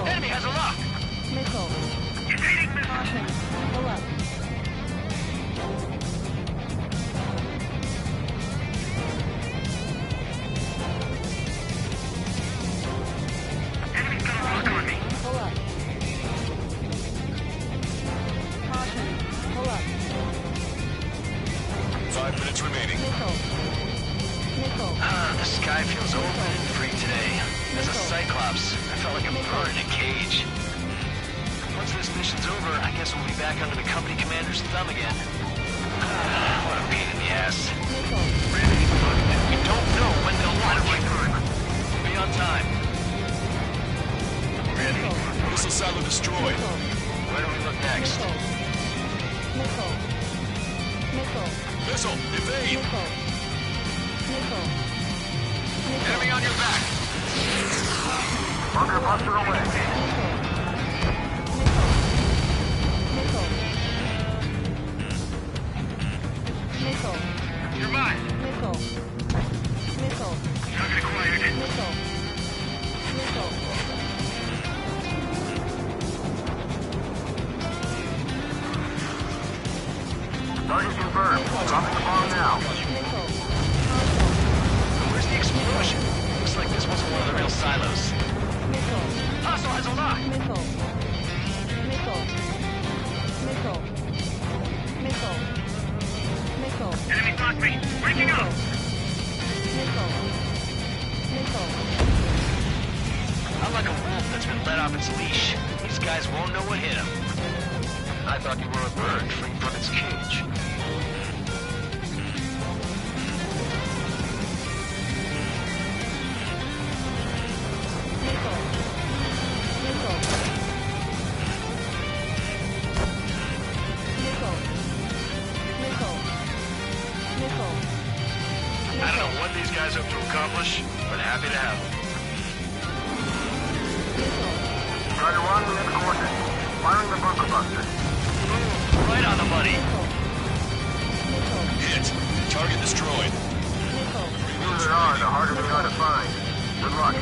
Enemy has a lock! Evading missile! Enemy's got a lock on me! 5 minutes remaining. The sky feels open and free today. As a Cyclops, I felt like I'm thrown in a cage. Once this mission's over, I guess we'll be back under the company commander's thumb again. What a pain in the ass. Really? We don't know when they'll launch. We'll be on time. Ready? Missile silo destroyed. Where do we look next? Missile, evade! Enemy on your back! Bunker buster away. You're mine! Target acquired. Target confirmed. Dropping the bomb now. Where's the explosion? Looks like this wasn't one of the real silos. Hostile has a lock! Enemy blocked me! Breaking up! I'm like a wolf that's been let off its leash. These guys won't know what hit him. I thought you were a bird free from its cage. I don't know what these guys hope to accomplish, but happy to have them. Rider 1, we have the coordinates. Firing the bunker buster. Right on the money. Hit. Target destroyed. The fewer there are, the harder they are to find. Good luck.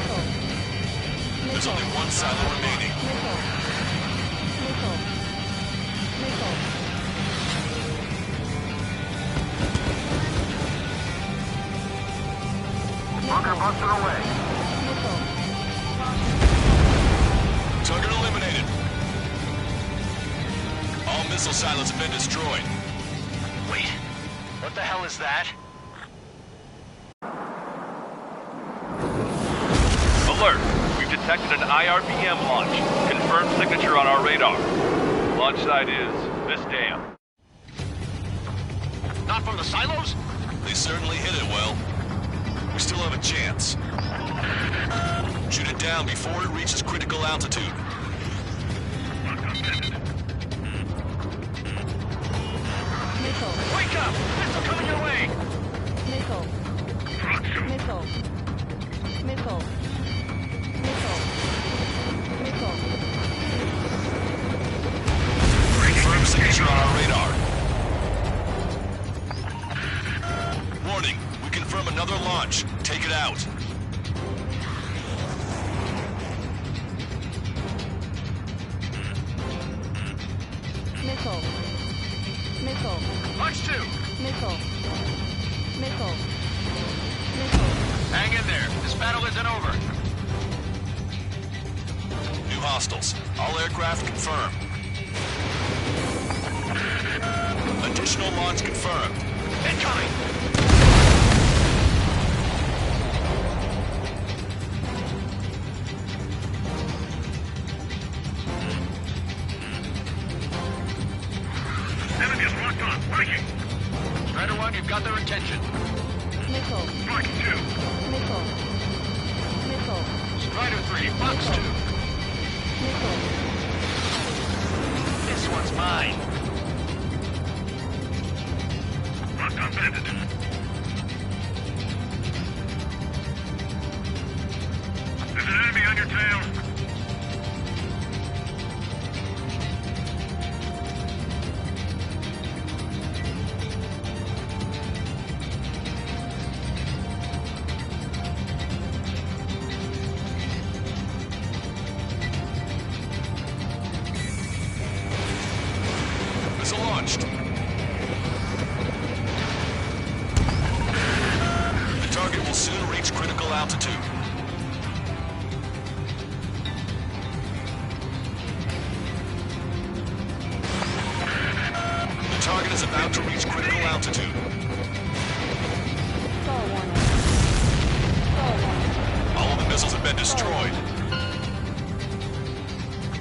There's only one silo remaining. Bunker buster away. Target eliminated. All missile silos have been destroyed. Wait, what the hell is that? Alert! We've detected an IRBM launch. Confirmed signature on our radar. Launch site is this dam. Not from the silos? They certainly hit it well. We still have a chance. Shoot it down before it reaches critical altitude. Wake up! Missile coming your way! Missile. hostiles. All aircraft confirmed. Additional launch confirmed. Incoming! Enemy is locked on. Breaking. Strider 1, you've got their attention. Missile. Mark 2. Missile. Missile. Strider 3, Fox 2. Missile. This one's mine. Locked on bandit. There's an enemy on your tail. Missile launched. The target will soon reach critical altitude. The target is about to reach critical altitude. Star warning. Star warning. All of the missiles have been destroyed.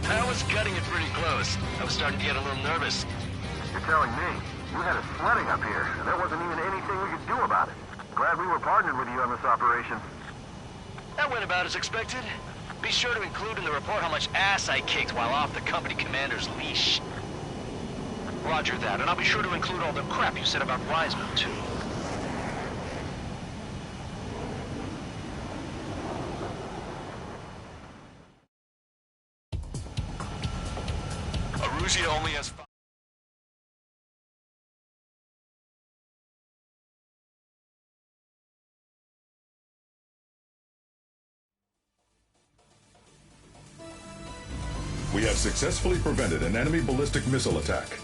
I was cutting it pretty close. I was starting to get a little nervous. You're telling me you had us sweating up here, and there wasn't even anything we could do about it. Glad we were partnered with you on this operation. That went about as expected. Be sure to include in the report how much ass I kicked while off the company commander's leash. Roger that, and I'll be sure to include all the crap you said about Wiseman, too. Arusia only has 5. We have successfully prevented an enemy ballistic missile attack.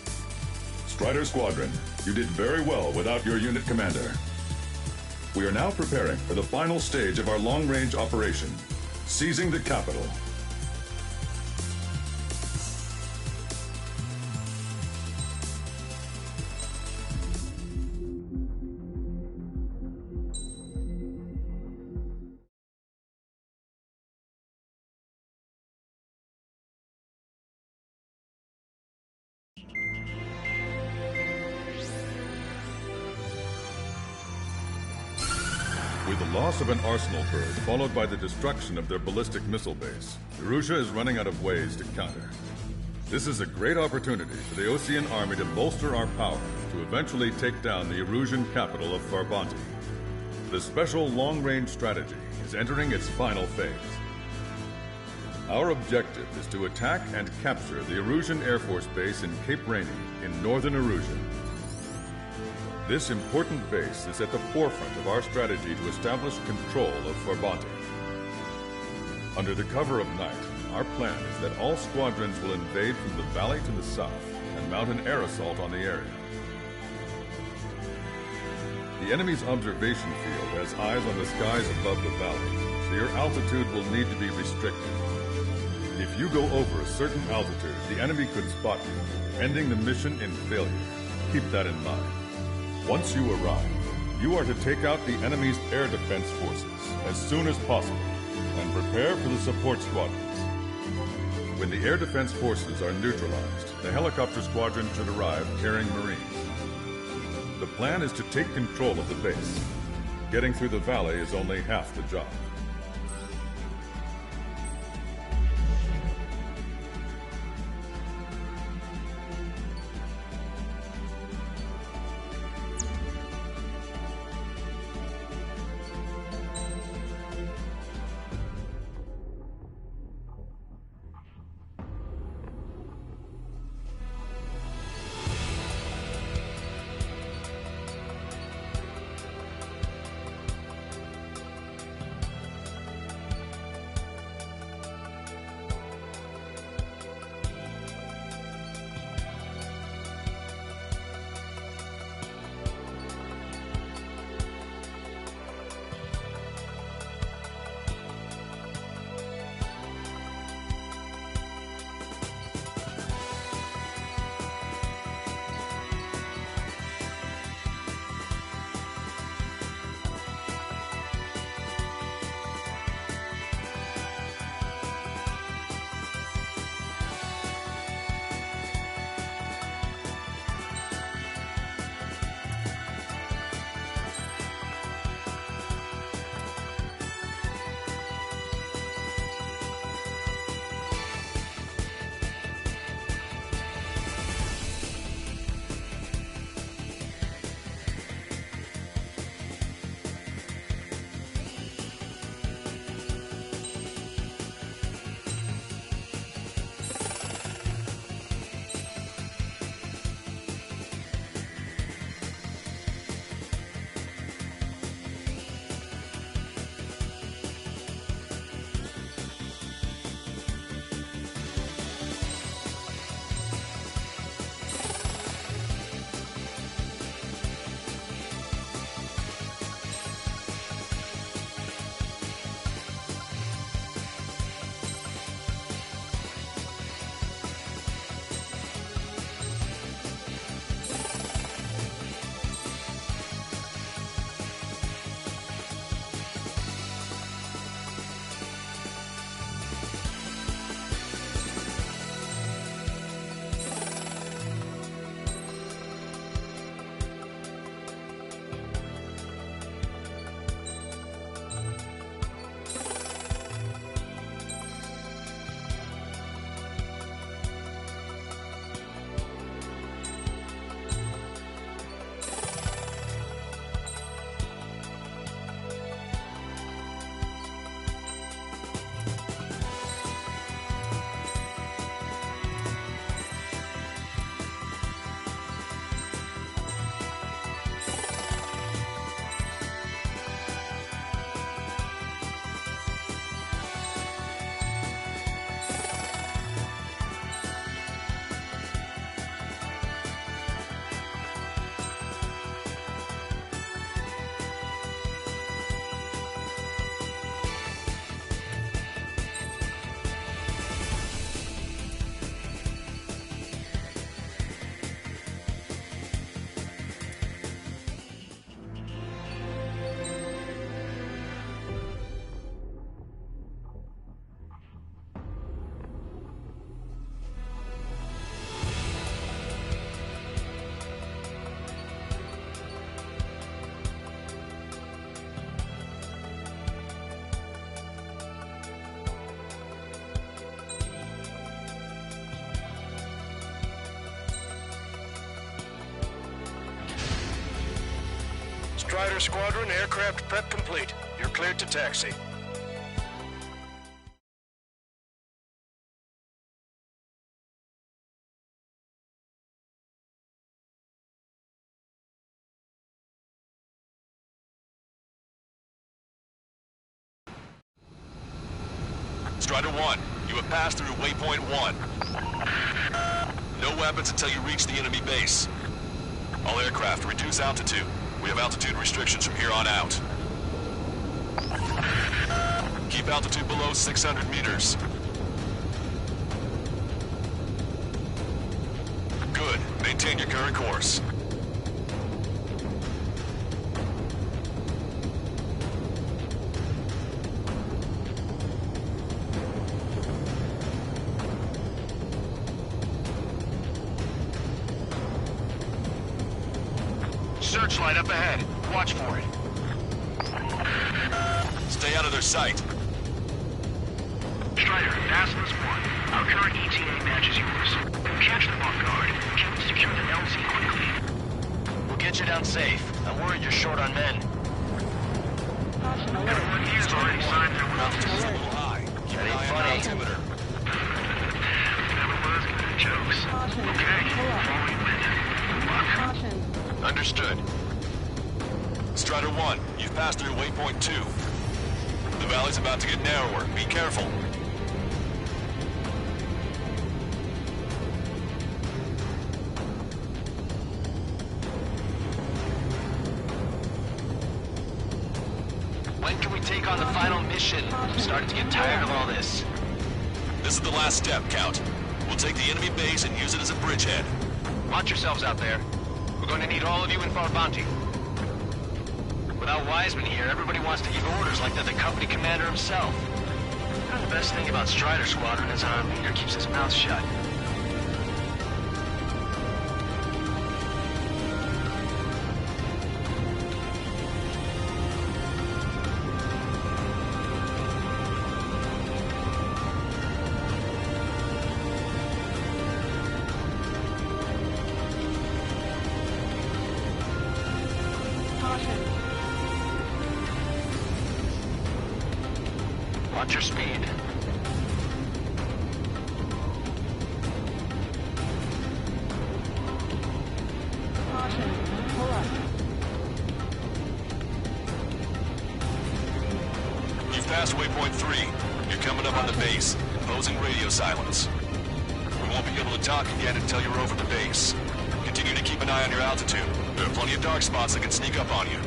Strider Squadron, you did very well without your unit commander. We are now preparing for the final stage of our long-range operation, seizing the capital. With the loss of an arsenal bird, followed by the destruction of their ballistic missile base, Erussia is running out of ways to counter. This is a great opportunity for the Osean army to bolster our power to eventually take down the Erusian capital of Farbanti. The special long-range strategy is entering its final phase. Our objective is to attack and capture the Erusian Air Force Base in Cape Rainy in northern Erusia. This important base is at the forefront of our strategy to establish control of Farbanti. Under the cover of night, our plan is that all squadrons will invade from the valley to the south and mount an air assault on the area. The enemy's observation field has eyes on the skies above the valley, so your altitude will need to be restricted. If you go over a certain altitude, the enemy could spot you, ending the mission in failure. Keep that in mind. Once you arrive, you are to take out the enemy's air defense forces as soon as possible and prepare for the support squadrons. When the air defense forces are neutralized, the helicopter squadron should arrive carrying Marines. The plan is to take control of the base. Getting through the valley is only half the job. Strider Squadron, aircraft prep complete. You're cleared to taxi. Strider 1, you have passed through waypoint 1. No weapons until you reach the enemy base. All aircraft, reduce altitude. We have altitude restrictions from here on out. Keep altitude below 600 meters. Good. Maintain your current course. Searchlight up ahead. Watch for it. Stay out of their sight. Strider, Dazzler's 1. Our current ETA matches yours. Catch the bug guard. Can secure the LZ quickly. We'll get you down safe. I'm worried you're short on men. Caution alert. Everyone here's already signed their Altitude's a little high. Keep an eye on your altimeter. Never was good at jokes. Caution. Okay, Pull up. before we win. Good luck. Caution. Understood. Strider 1, you've passed through waypoint 2. The valley's about to get narrower. Be careful. When can we take on the final mission? I'm starting to get tired of all this. This is the last step, Count. We'll take the enemy base and use it as a bridgehead. Watch yourselves out there. We're going to need all of you in Farbanti. Without Wiseman here, everybody wants to give orders like they're the company commander himself. You know, the best thing about Strider Squadron is our leader keeps his mouth shut. Watch your speed. Caution. Pull up. You've passed waypoint 3. You're coming up on the base, imposing radio silence. We won't be able to talk again until you're over the base. Continue to keep an eye on your altitude. There are plenty of dark spots that can sneak up on you.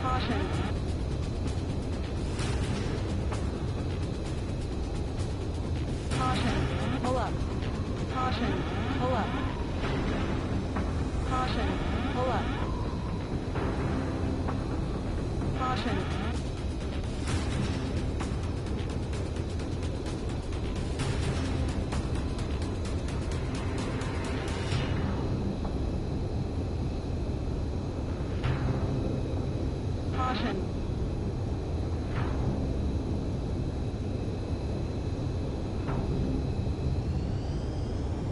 Caution. Caution. Pull up. Caution. Pull up. Caution. Pull up. Caution. Caution.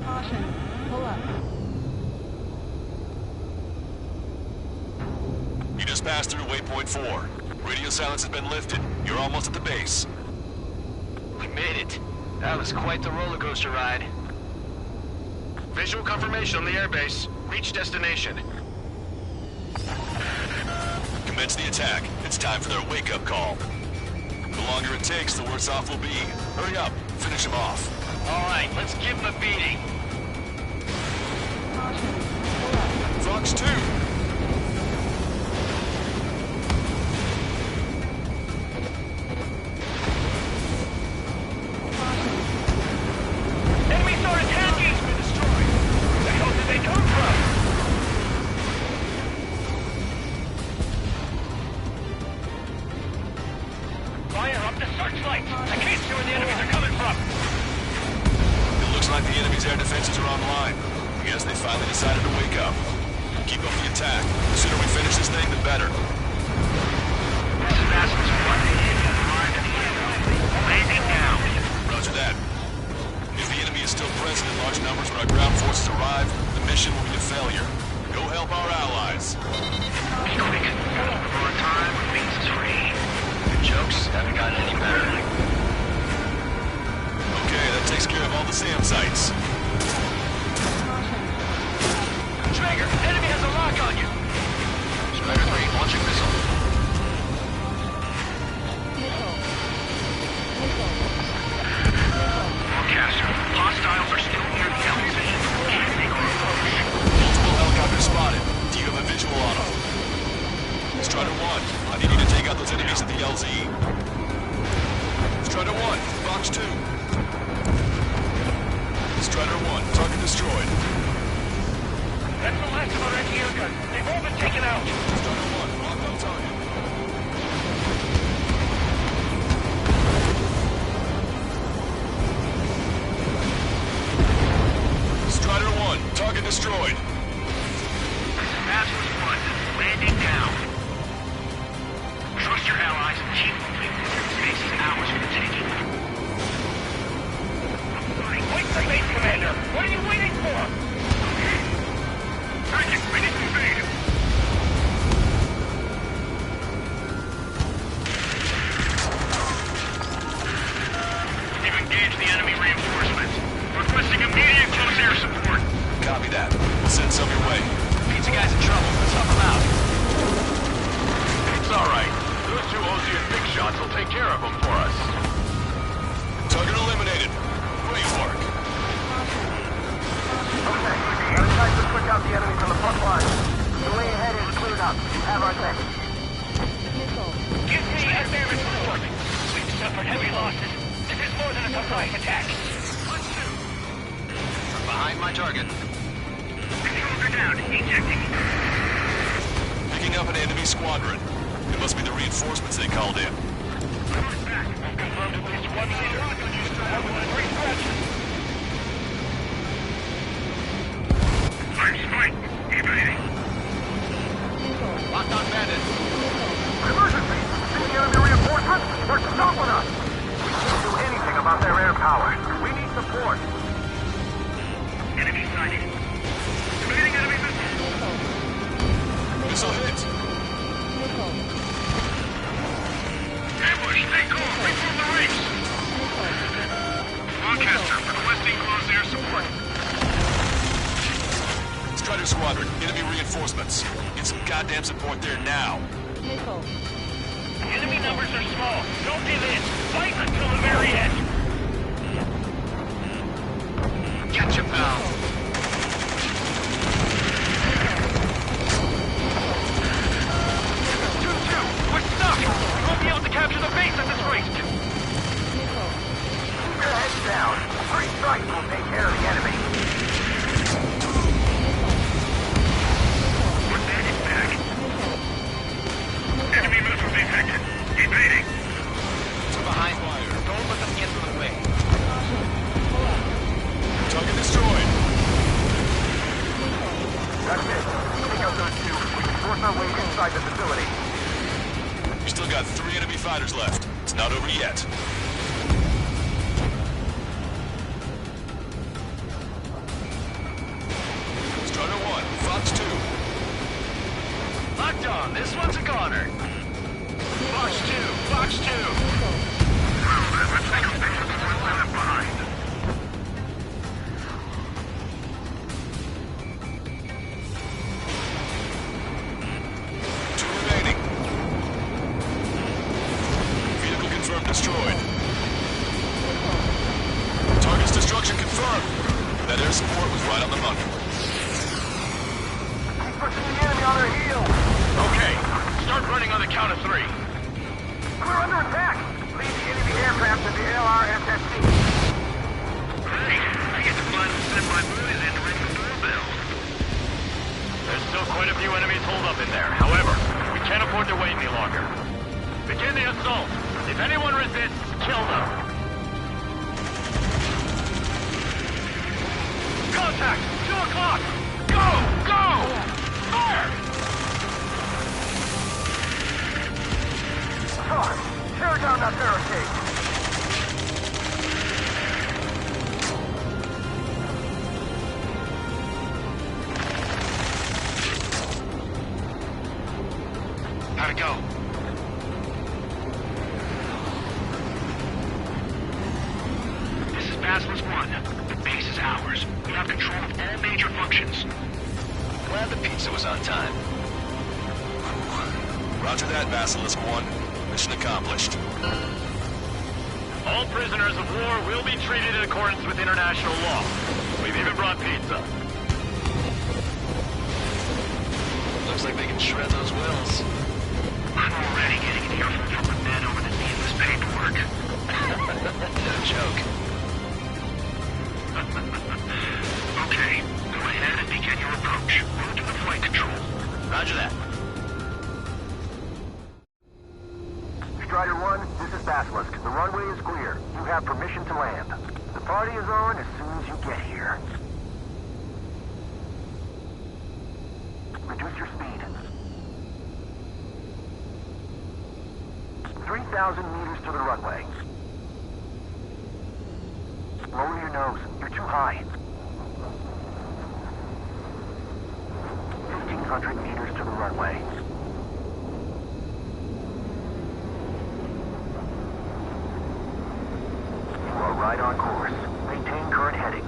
Caution. Pull up. You just passed through waypoint 4. Radio silence has been lifted. You're almost at the base. We made it. That was quite the roller coaster ride. Visual confirmation on the airbase. Reach destination. Commence the attack. It's time for their wake-up call. The longer it takes, the worse off we'll be. Hurry up. Finish them off. All right, let's give them a beating. Caution. Pull up. Fox 2. Caution. Enemy sword attacking! Been destroyed. Where the hell did they come from? Fire up the searchlights! I can't see where the enemies are coming from! It looks like the enemy's air defenses are online. I guess they finally decided to wake up. Keep up the attack. The sooner we finish this thing, the better. This is Dazzler's 1. Landing now. Roger that. If the enemy is still present in large numbers, Strider 1, I need you to take out those enemies at the LZ. Strider 1, Fox 2. Strider 1, target destroyed. That's the last of our anti-air guns. They've all been taken out. Strider 1, lock on target. Strider 1, target destroyed. Basilisk 1, landing down. Trust your allies and keep moving. Space is ours for the taking. Wait for base, Commander. What are you waiting for? Target, ready to invade. We've engaged the enemy reinforcements. Requesting immediate close air support. Copy that. We'll send some your way. Pizza guy's in trouble. Let's help him out. It's all right. Those two Ozzy and Big Shots will take care of them for us. Target eliminated. Great work. Okay, gotta try to quick out the enemy from the front line. The way ahead is cleared up. You have our thanks. Missile. Give me a damage report. We've suffered heavy losses. This is more than a surprise attack. Behind my target. Controls are down. Ejecting. Picking up an enemy squadron. It must be the reinforcements they called in. We've confirmed at least one leader. That was a great threat. I'm spike. Evading. Missile. Locked on bandit. Emergency! See the enemy reinforcements? They're stopping us! We can't do anything about their air power. We need support. Enemy sighted. Evading enemy missile. Missile hit. Missile. Ambush. Stay cool. Reform the ranks. Lancaster requesting close air support. Strider Squadron, enemy reinforcements. Get some goddamn support there now. Missile. Enemy numbers are small. Don't give in. Fight until the very end. Gotcha, pal. 2-2. We're stuck. We won't be able to capture the base at this rate. Missile. Keep your heads down. 3 strikes will take care of the enemy. Put bandit back. Enemy missile detected. Evading. To behind wire. Don't let them get in the way. Target destroyed. That's it. Take out those 2. We can force our way inside the facility. You still got 3 enemy fighters left. It's not over yet. Strider 1, Fox 2. Locked on. This one's a goner. Fox 2. Fox 2. Behind. Two remaining. Vehicle confirmed destroyed. Target's destruction confirmed. That air support was right on the money. Keep pushing the enemy on their heels. Okay. Start running on the count of 3. We're under attack. Lead the enemy aircraft to the LRSSC. Hey, I get to find and set my booties in to ring the doorbell. There's still quite a few enemies holed up in there. However, we can't afford to wait any longer. Begin the assault. If anyone resists, kill them. Contact! 2 o'clock! Go! Go! Fire! Talk. Tear down that barricade. How'd it go? This is Basilisk 1. The base is ours. We have control of all major functions. Glad the pizza was on time. Roger that, Basilisk 1. Mission accomplished. All prisoners of war will be treated in accordance with international law. We've even brought pizza. Looks like they can shred those wills. Strider 1, this is Basilisk. The runway is clear. You have permission to land. The party is on as soon as you get here. Reduce your speed. 3,000 meters to the runway. Lower your nose. You're too high. 1,500 meters to the runway. You are right on course. Maintain current heading.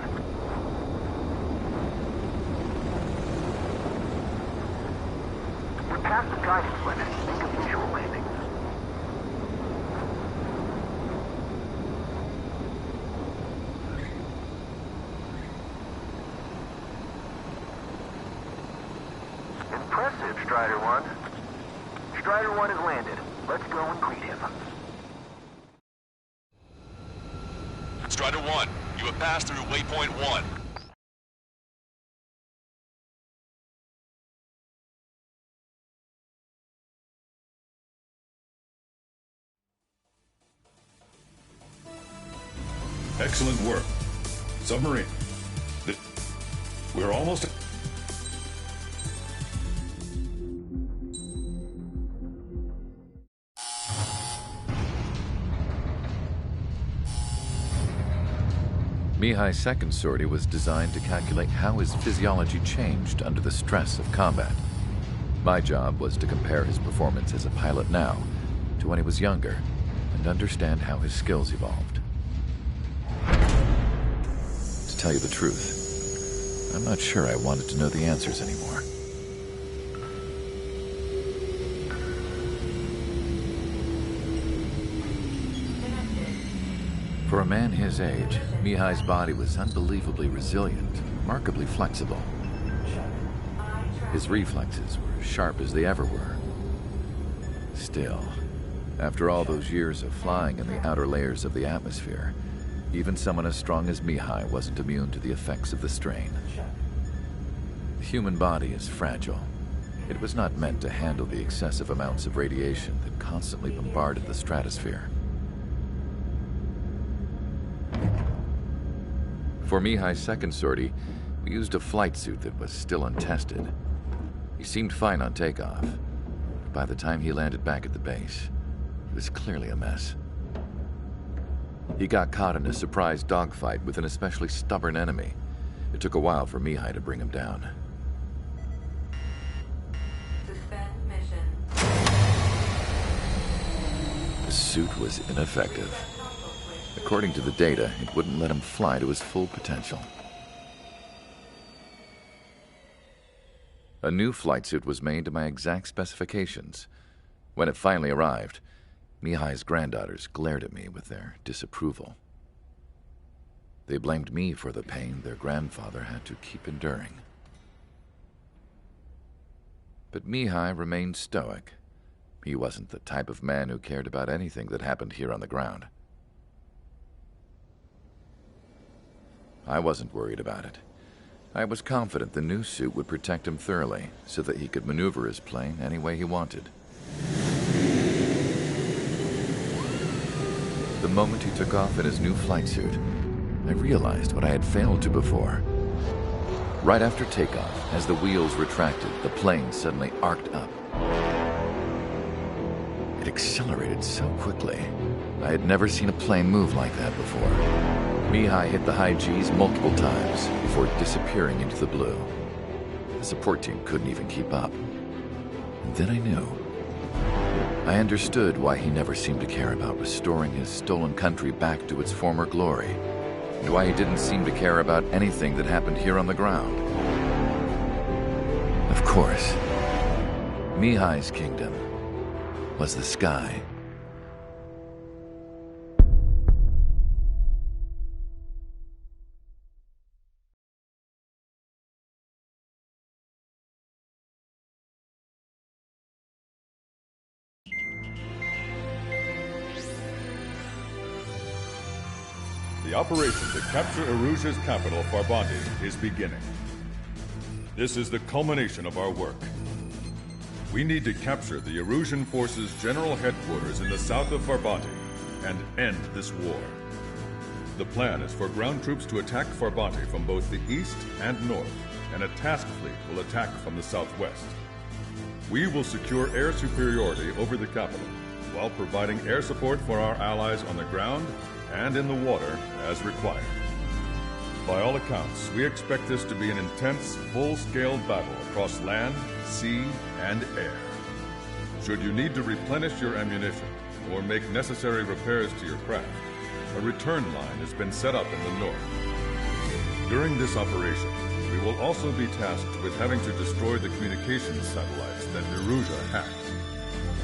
You're past the guidance limit. Make a visual landing. Impressive, Strider 1. Strider 1 has landed. Let's go and greet him. Strider 1, you have passed through waypoint 1. Excellent work. Submarine. We're almost... Mihai's second sortie was designed to calculate how his physiology changed under the stress of combat. My job was to compare his performance as a pilot now to when he was younger and understand how his skills evolved. To tell you the truth, I'm not sure I wanted to know the answers anymore. For a man his age, Mihai's body was unbelievably resilient, remarkably flexible. His reflexes were as sharp as they ever were. Still, after all those years of flying in the outer layers of the atmosphere, even someone as strong as Mihai wasn't immune to the effects of the strain. The human body is fragile. It was not meant to handle the excessive amounts of radiation that constantly bombarded the stratosphere. For Mihai's second sortie, we used a flight suit that was still untested. He seemed fine on takeoff, but by the time he landed back at the base, it was clearly a mess. He got caught in a surprise dogfight with an especially stubborn enemy. It took a while for Mihai to bring him down. Suspend mission. The suit was ineffective. According to the data, it wouldn't let him fly to his full potential. A new flight suit was made to my exact specifications. When it finally arrived, Mihai's granddaughters glared at me with their disapproval. They blamed me for the pain their grandfather had to keep enduring. But Mihai remained stoic. He wasn't the type of man who cared about anything that happened here on the ground. I wasn't worried about it. I was confident the new suit would protect him thoroughly so that he could maneuver his plane any way he wanted. The moment he took off in his new flight suit, I realized what I had failed to before. Right after takeoff, as the wheels retracted, the plane suddenly arced up. It accelerated so quickly. I had never seen a plane move like that before. Mihai hit the high G's multiple times before disappearing into the blue. The support team couldn't even keep up. And then I knew. I understood why he never seemed to care about restoring his stolen country back to its former glory, and why he didn't seem to care about anything that happened here on the ground. Of course, Mihai's kingdom was the sky. The operation to capture Erusia's capital, Farbandi, is beginning. This is the culmination of our work. We need to capture the Erusian forces' general headquarters in the south of Farbati and end this war. The plan is for ground troops to attack Farbati from both the east and north, and a task fleet will attack from the southwest. We will secure air superiority over the capital, while providing air support for our allies on the ground and in the water as required. By all accounts, we expect this to be an intense, full-scale battle across land, sea, and air. Should you need to replenish your ammunition or make necessary repairs to your craft, a return line has been set up in the north. During this operation, we will also be tasked with having to destroy the communications satellites that Erusia hacked.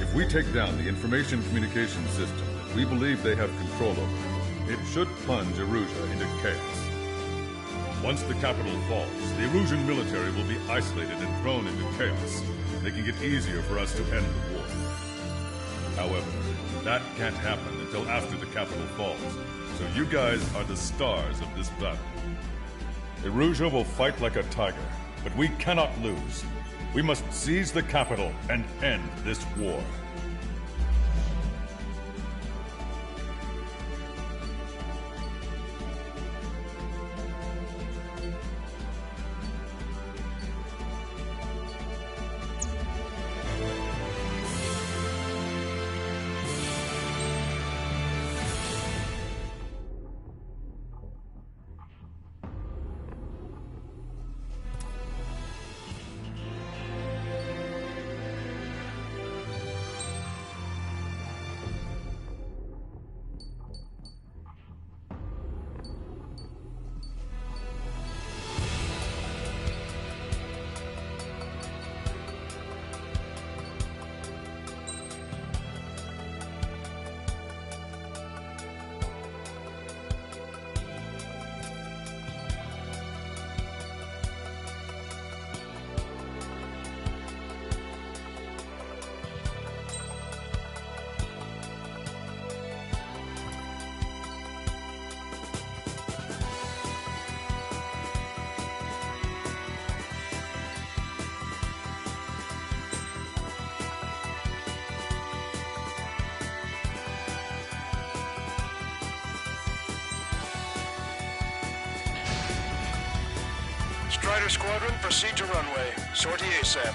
If we take down the information communication system that we believe they have control over, it should plunge Erusia into chaos. Once the capital falls, the Erusian military will be isolated and thrown into chaos, making it easier for us to end the war. However, that can't happen until after the capital falls, so you guys are the stars of this battle. Erusia will fight like a tiger, but we cannot lose. We must seize the capital and end this war. Strider Squadron, proceed to runway. Sortie ASAP.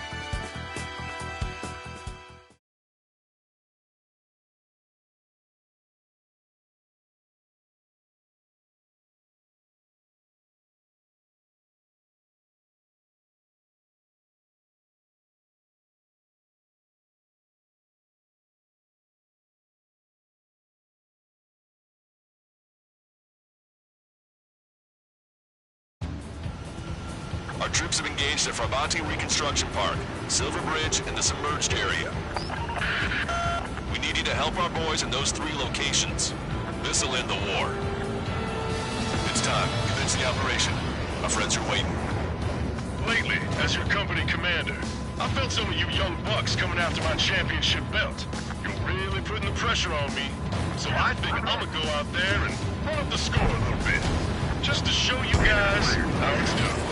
Our troops have engaged at Farbati Reconstruction Park, Silver Bridge, and the submerged area. We need you to help our boys in those 3 locations. This'll end the war. It's time. Commence the operation. Our friends are waiting. Lately, as your company commander, I felt some of you young bucks coming after my championship belt. You're really putting the pressure on me. So I think I'm gonna go out there and run up the score a little bit. Just to show you guys how it's done.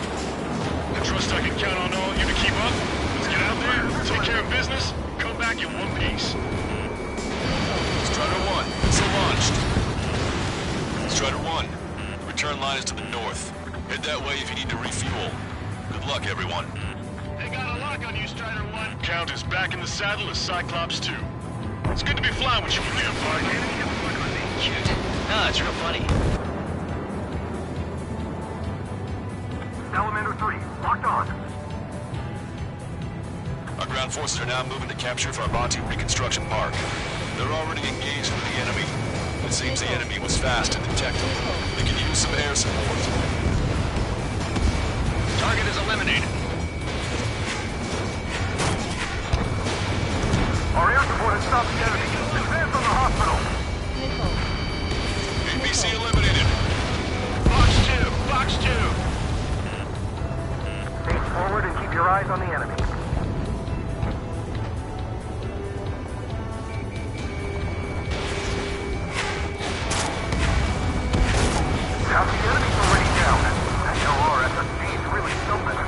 I trust I can count on all of you to keep up. Let's get out there, take care of business, come back in one piece. Strider 1, missile launched. Strider 1, return line is to the north. Head that way if you need to refuel. Good luck, everyone. They got a lock on you, Strider 1. Count is back in the saddle as Cyclops 2. It's good to be flying with you again, bud. Cute. No, it's real funny. Salamander 3, locked on. Our ground forces are now moving to capture Farbati Reconstruction Park. They're already engaged with the enemy. It seems the enemy was fast to detect them. They can use some air support. Target is eliminated. Our air support has stopped the enemy. Advance on the hospital. APC eliminated. Box 2! Face forward and keep your eyes on the enemy. Half the enemy's already down. That LRSSC is really something.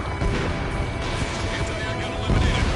Anthony, I got eliminated.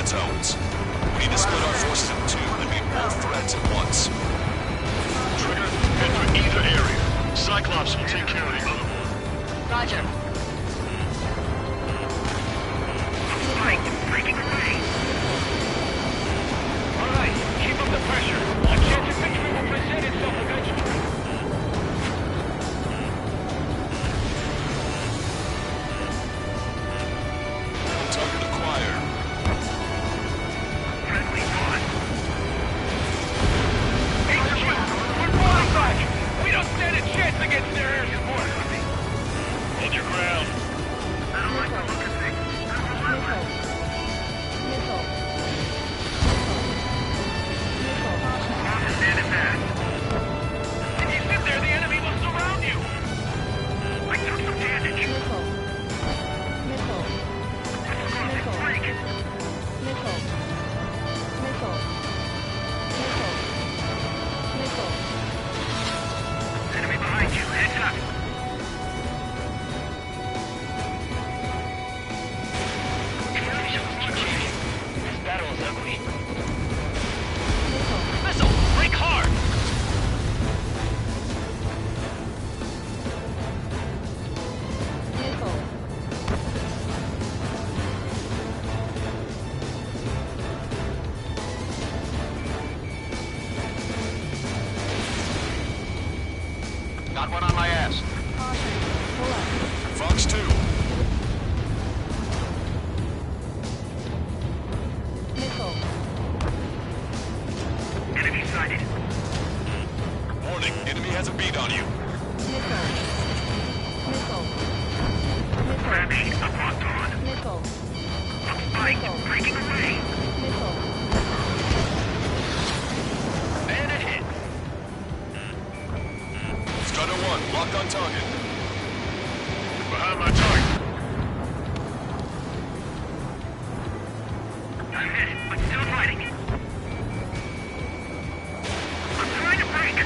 red zones. We need to split our forces in two and meet both threats at once. Trigger, head for either area. Cyclops will take care of the other one. Roger. All right, keep up the pressure. A chance of victory will present itself eventually. Target acquired. Friendly gone. Hey, we're falling back. We don't stand a chance against their air support. Hold your ground. I don't like the look of things. Missile. Standing back. If you sit there, the enemy will surround you. I took some damage. Missile. Break. Enemy behind you. Heads up. This battle is ugly. Missile, break hard. Got one on my ass. Fox 2. Enemy sighted. Warning, enemy has a beat on you. Grabbing. I'm locked on. I'm spiked. Breaking away. Bandit hit. Strider 1, locked on target. Behind my target. I'm hit, but still fighting. I'm trying to break.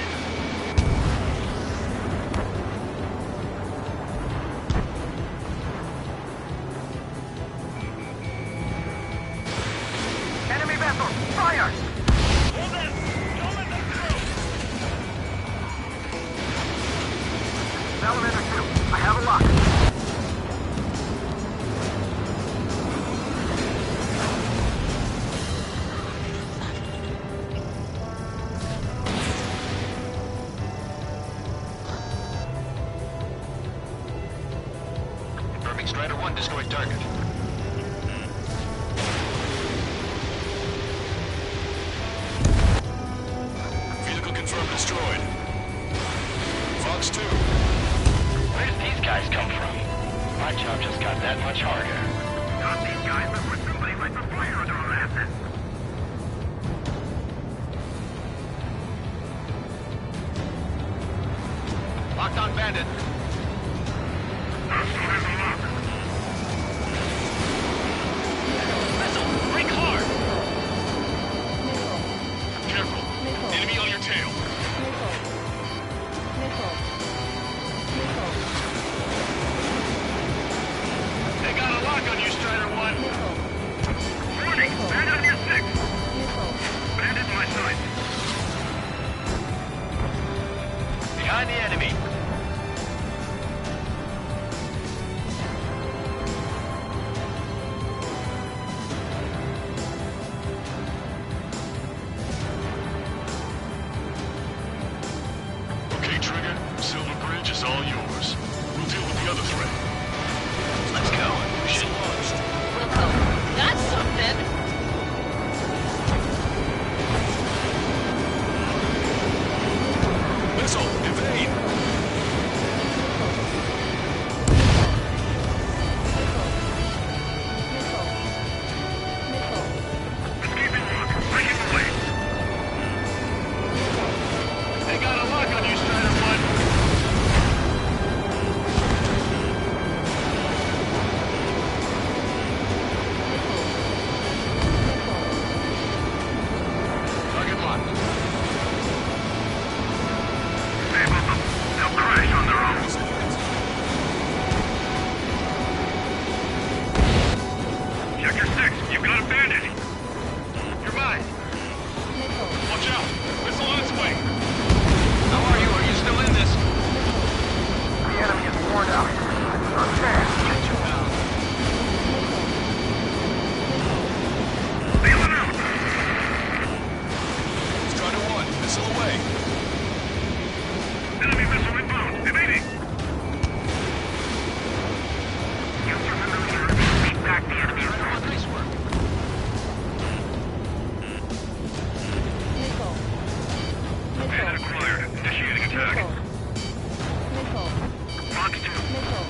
Enemy vessel, fire! Hold them. Don't let them through. Salamander 2, I have a lock. Confirming Strider 1 destroyed target. Vehicle confirmed destroyed. Fox 2. Where's these guys come from? My job just got that much harder. Not these guys, but with somebody like the fire under our asses. Locked on bandit. Missile, break hard. Careful. Enemy on your tail. They got a lock on you, Strider 1. Warning, bandit on your 6. Bandit in my sight. Behind the enemy. Okay, Trigger. Silver Bridge is all yours. We'll deal with the other threat. Let's go. Mission launched. Wilco, that's something. Missile, evade! Escaping lock. Breaking away. They got a lock on you, Strider 1. Target locked. Stay with them. They'll crash on their own. Check your 6. You've got a bandit. You're mine. Missile. Watch out. Missile on its way. How are you? Are you still in this? The enemy is worn out. Okay. Get you down. Feeling out. Strider 1, missile away. Enemy missile inbound. Evading. Use your maneuver to beat back the enemy. Nice work. Missile. Bandit Missile. acquired. Initiating attack. Missile. Fox 2. Missile.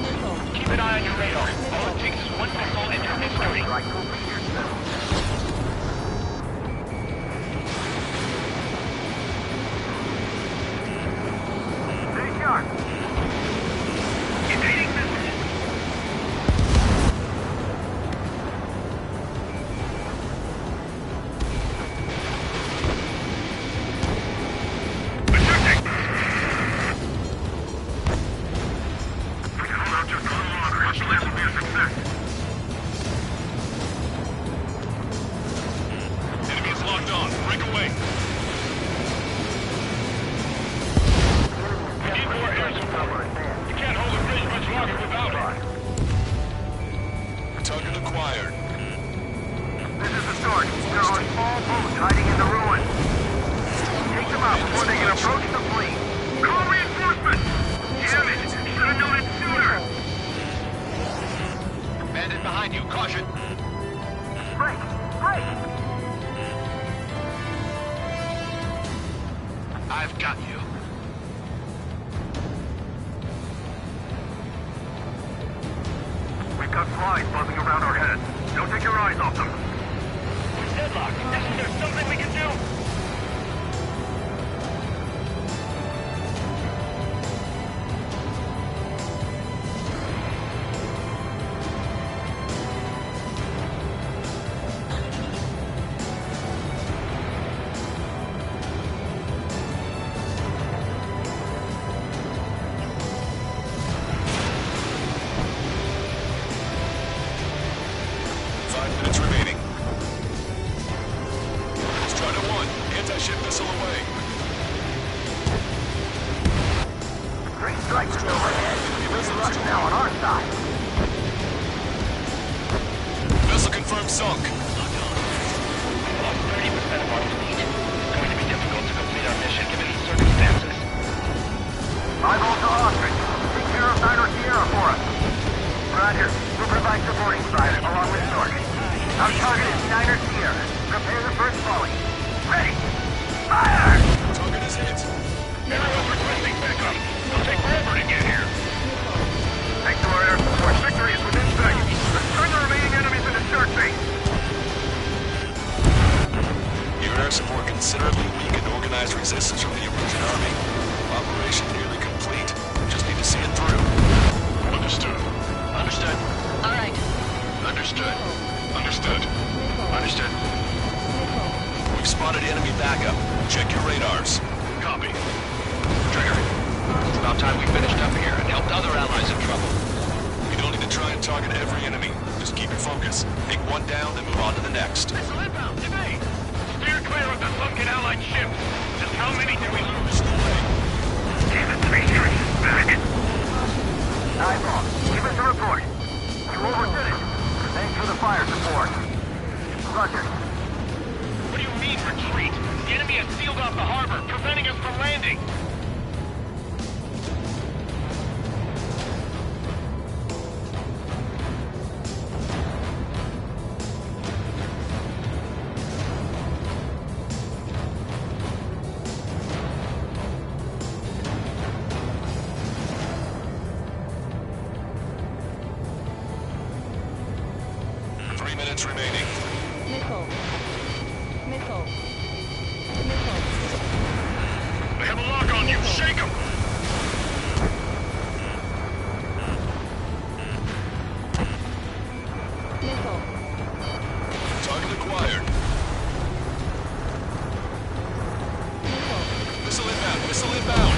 Missile. Keep an eye on your radar. All it takes is one missile and you're victory. Right, go lead yourself. Stay sharp. Evading missile. Ejecting. We can hold out just a little longer. Our plan will be a success. Enemy is locked on. Break away. We need more air support. We can't hold the bridge much longer without it. Target acquired. This is the start. There are small boats hiding in the ruins. Take them out before they can approach the fleet. Call reinforcements! Damn it! Should have known it sooner! Bandit behind you. Caution. Break! Break! I've got you. We've got flies buzzing around our heads. Don't take your eyes off them. Deadlock. Isn't there something we can do? Strikes me overhead. Big rush now on our side. Vessel confirmed sunk. We've lost 30% of our fleet. It's going to be difficult to complete our mission given the circumstances. 5 Alpha Ostrich. Take care of Niner Sierra for us. Roger. We'll provide supporting fire along with Stork. Our target is Niner Sierra. Prepare the first volley. Ready! Fire! Target is hit. Everyone's requesting backup. It'll take forever to get here. Thanks to our air support, victory is within sight. Let's turn the remaining enemies into shark bait. Your air support considerably weakened organized resistance from the Emergent Army. Operation nearly complete. Just need to see it through. Understood. Understood. All right. Understood. Understood. Understood. We've spotted enemy backup. Check your radars. Copy. Trigger. It's about time we finished up here and helped other allies in trouble. You don't need to try and target every enemy. Just keep your focus. Take one down, then move on to the next. Missile inbound. Evade. Steer clear of the sunken Allied ship. Just how many did we lose? Damn it, Tracer is back. Eyeball, give us a report. You overdid it. Thanks for the fire support. Roger. What do you mean, retreat? The enemy has sealed off the harbor, preventing us from landing. Remaining. Missile. Missile. Missile. They have a lock on you. Shake them. Missile. Target acquired. Missile. Missile inbound. Missile inbound.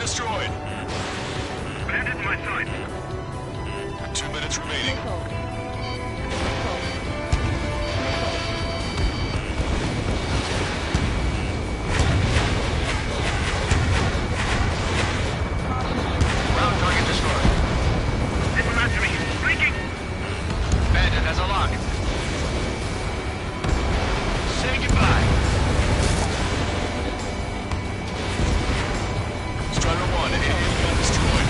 destroyed. Bandit in my sight. 2 minutes remaining. Missile. Ground target destroyed. It's after me. Breaking. Bandit has a lock. Say goodbye. Strider 1, enemy gun destroyed.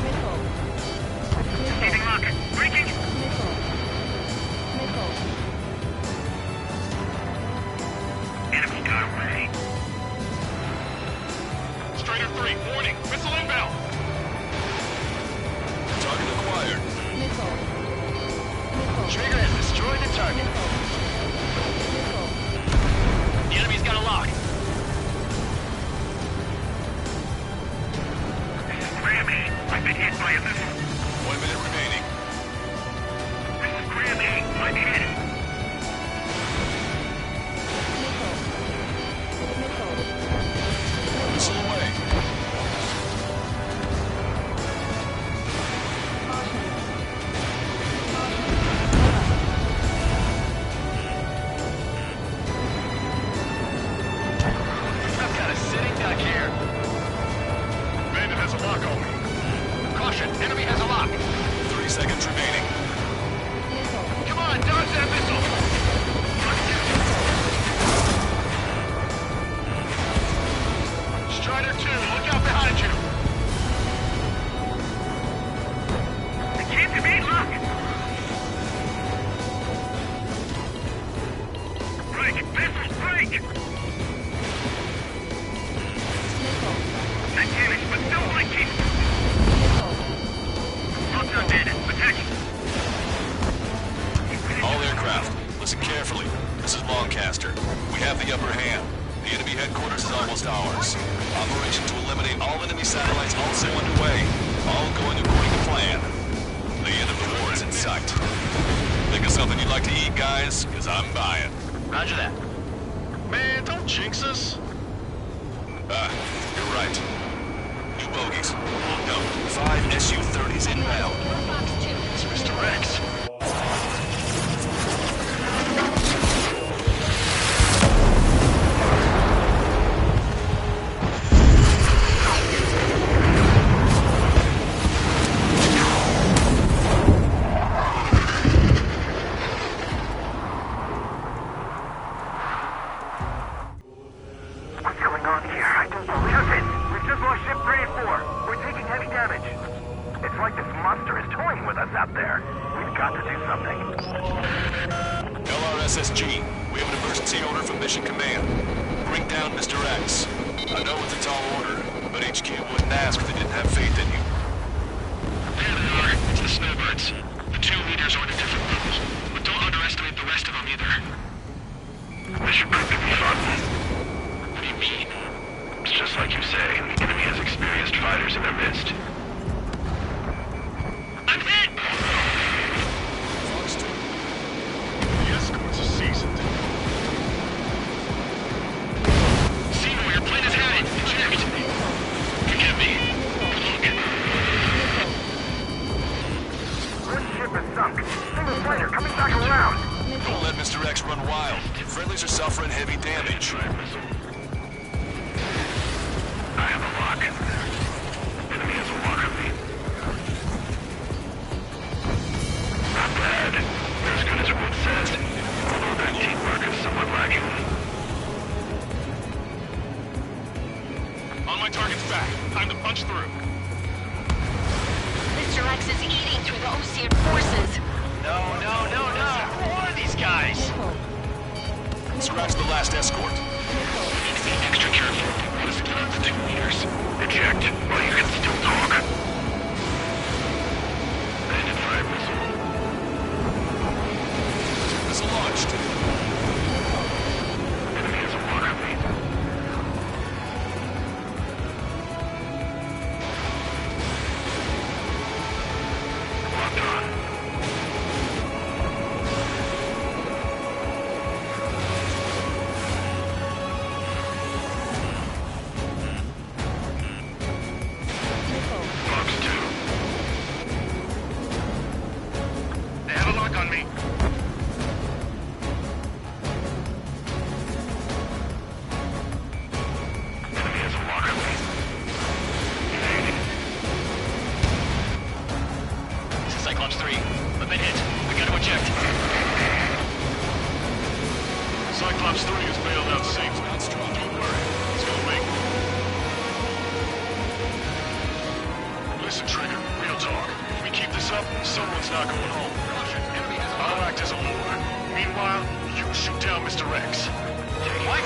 Missile. Receiving lock. Breaking. Missile. Missile. Enemy got away. Strider 3, warning. Missile inbound. Target acquired. Missile. Missile. Trigger has destroyed the target. Missile. The enemy's got a lock. Graham A. I've been hit by a missile. 1 minute remaining. This is Graham A. I'm hit. Missile away. I've got a sitting duck here. Bandit has a lock on me. Caution, enemy has a lock. 30 seconds remaining. Come on, dodge that missile. Strider 2, look out behind you. I can't evade lock. Break. Missiles break. I'm damaged, but still blinking. Locked on bandit. Attacking. All aircraft, listen carefully. This is Lancaster. We have the upper hand. The enemy headquarters is almost ours. Operation to eliminate all enemy satellites also underway. All going according to plan. The end of the war is in sight. Think of something you'd like to eat, guys? Because I'm buying. Roger that. Man, don't jinx us. You're right. New bogies. No, 5 Su-30s inbound. It's Mr. Rex. What's going on here? I don't believe it. We've just lost ship 3 and 4. We're taking heavy damage. It's like this monster is toying with us out there. We've got to do something. LRSSG, we have an emergency order from Mission Command. Bring down Mr. X. I know it's a tall order, but HQ wouldn't ask if they didn't have faith in you. There they are. It's the snowbirds. The 2 leaders are at a different level, but don't underestimate the rest of them either. This should prove to be fun. What do you mean? It's just like you say, the enemy has experienced fighters in their midst. I'm hit! The escorts are seasoned. Seymour, your plane is headed. Eject! Forgive me. Look. One ship is sunk. Single fighter coming back around. Don't let Mr. X run wild. Friendlies are suffering heavy damage. I have a lock. Enemy has a lock on me. Not bad. They're as good as Wood says. Although their teamwork is somewhat lacking. On my target's back. Time to punch through. Mr. X is eating through the Osean forces. No. Who are these guys? Scratch the last escort. Need to be extra careful. Listen to the 2 leaders. Eject while you can still talk. Bandit fire missile. Missile launched. Enemy has a lock on me. Locked on. Cyclops 3 is bailed out safely. Don't worry, he's gonna make it. Listen, Trigger, real talk. If we keep this up, someone's not going home. I'll act as a lure. Meanwhile, you shoot down Mr. X. What?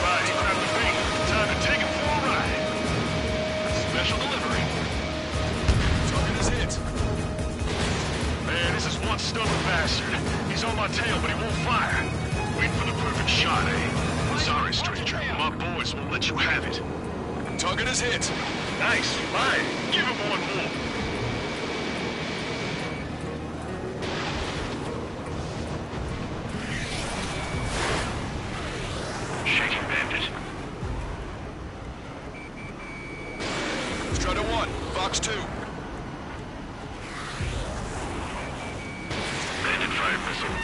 Alright, grab the bait. Time to take him for a ride. Special delivery. Target is hit. Man, this is one stubborn bastard. He's on my tail, but he won't fire. Wait for the perfect shot, eh? Sorry, stranger. My boys won't let you have it. Target is hit. Nice. Fine. Give him one more. Shaking bandit. Strider 1, Fox 2. Bandit fired missile.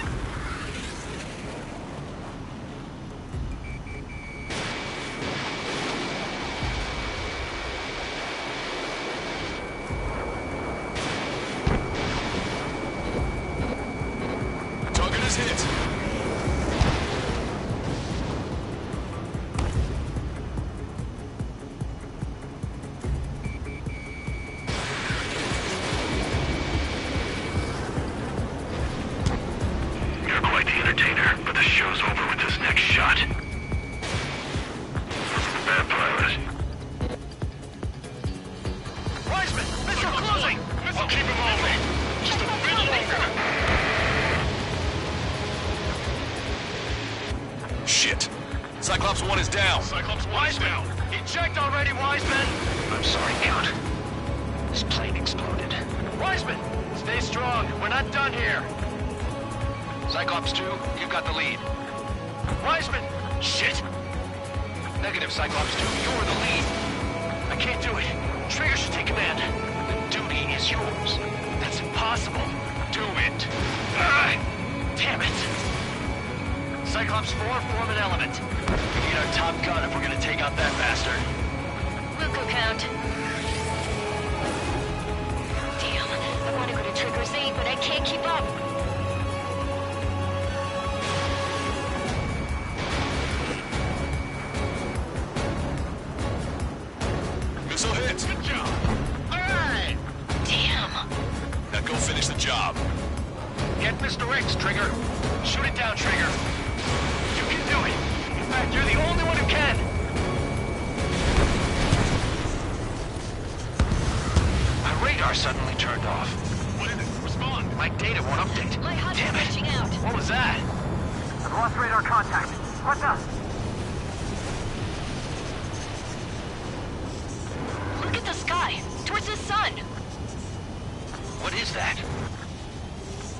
Target is hit. You're quite the entertainer, but the show's over with this next shot. Bad pilot. Wiseman! Missile closing! I'll keep him on me. Just a bit longer. Shit. Cyclops 1 is down. Cyclops 1 is down. Eject already, Wiseman! I'm sorry, Count. This plane exploded. Wiseman! Stay strong. We're not done here. Cyclops 2, you've got the lead. Wiseman! Shit! Negative, Cyclops 2. You're the lead. I can't do it. Trigger should take command. The duty is yours. That's impossible. Do it. Damn it. Cyclops 4, form an element. We need our top gun if we're gonna take out that bastard. Luco count. Damn, I want to go to Trigger's aid, but I can't keep up. Missile hit. Good job. Alright! Damn. Now go finish the job. Get Mr. X, Trigger. Shoot it down, Trigger. You can do it. In fact, you're the only one who can. My radar suddenly turned off. What is it? Respond. My data won't update. My HUD Damn is it. reaching out. What was that? I've lost radar contact. What's up? Look at the sky. Towards the sun. What is that?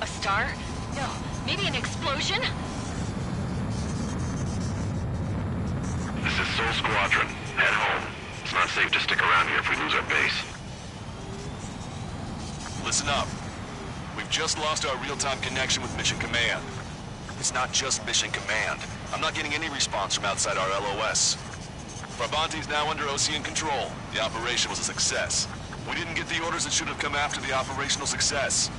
A star? No. Maybe an explosion? This is Soul Squadron. Head home. It's not safe to stick around here if we lose our base. Listen up. We've just lost our real-time connection with Mission Command. It's not just Mission Command. I'm not getting any response from outside our LOS. Brabante's now under OCN control. The operation was a success. We didn't get the orders that should have come after the operational success.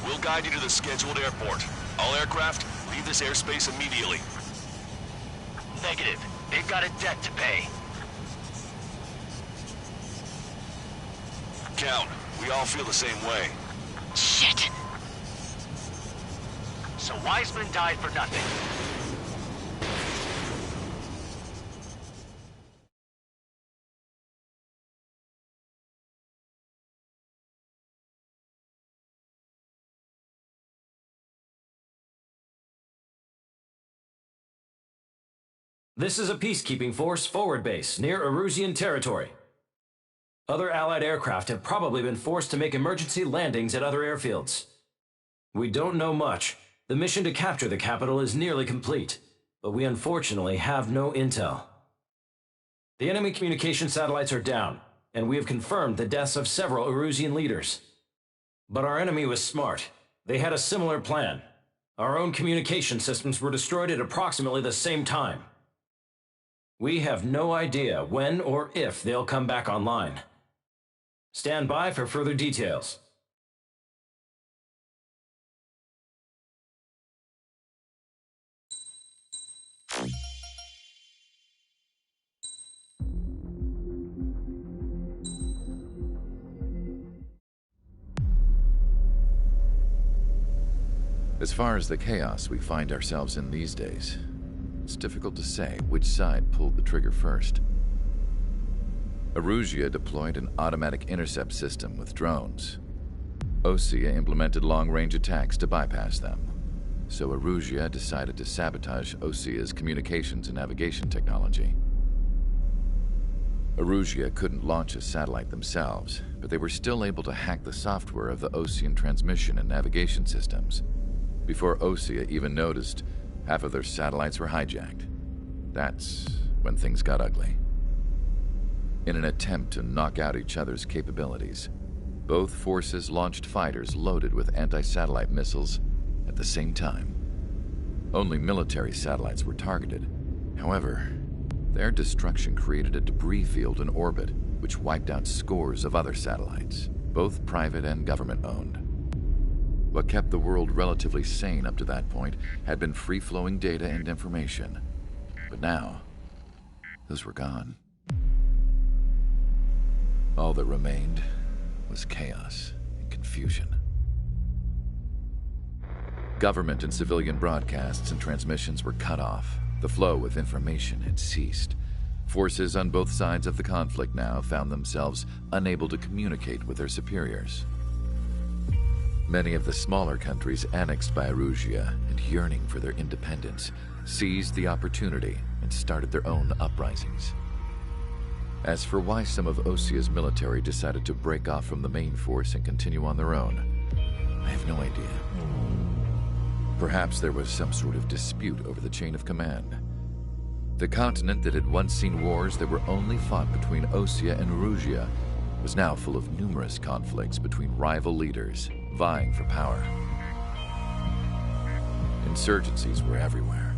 We'll guide you to the scheduled airport. All aircraft, leave this airspace immediately. Negative. They've got a debt to pay. Count, we all feel the same way. Shit. So Wiseman died for nothing. This is a peacekeeping force forward base near Erusian territory. Other Allied aircraft have probably been forced to make emergency landings at other airfields. We don't know much. The mission to capture the capital is nearly complete, but we unfortunately have no intel. The enemy communication satellites are down, and we have confirmed the deaths of several Erusian leaders. But our enemy was smart. They had a similar plan. Our own communication systems were destroyed at approximately the same time. We have no idea when or if they'll come back online. Stand by for further details. As far as the chaos we find ourselves in these days, it's difficult to say which side pulled the trigger first. Erusia deployed an automatic intercept system with drones. Osea implemented long-range attacks to bypass them. So Erusia decided to sabotage Osea's communications and navigation technology. Erusia couldn't launch a satellite themselves, but they were still able to hack the software of the Osean transmission and navigation systems. Before Osea even noticed, half of their satellites were hijacked. That's when things got ugly. In an attempt to knock out each other's capabilities, both forces launched fighters loaded with anti-satellite missiles at the same time. Only military satellites were targeted. However, their destruction created a debris field in orbit, which wiped out scores of other satellites, both private and government-owned. What kept the world relatively sane up to that point had been free-flowing data and information. But now, those were gone. All that remained was chaos and confusion. Government and civilian broadcasts and transmissions were cut off. The flow of information had ceased. Forces on both sides of the conflict now found themselves unable to communicate with their superiors. Many of the smaller countries annexed by Erusia and yearning for their independence seized the opportunity and started their own uprisings. As for why some of Osea's military decided to break off from the main force and continue on their own, I have no idea. Perhaps there was some sort of dispute over the chain of command. The continent that had once seen wars that were only fought between Osea and Erusia was now full of numerous conflicts between rival leaders vying for power. Insurgencies were everywhere.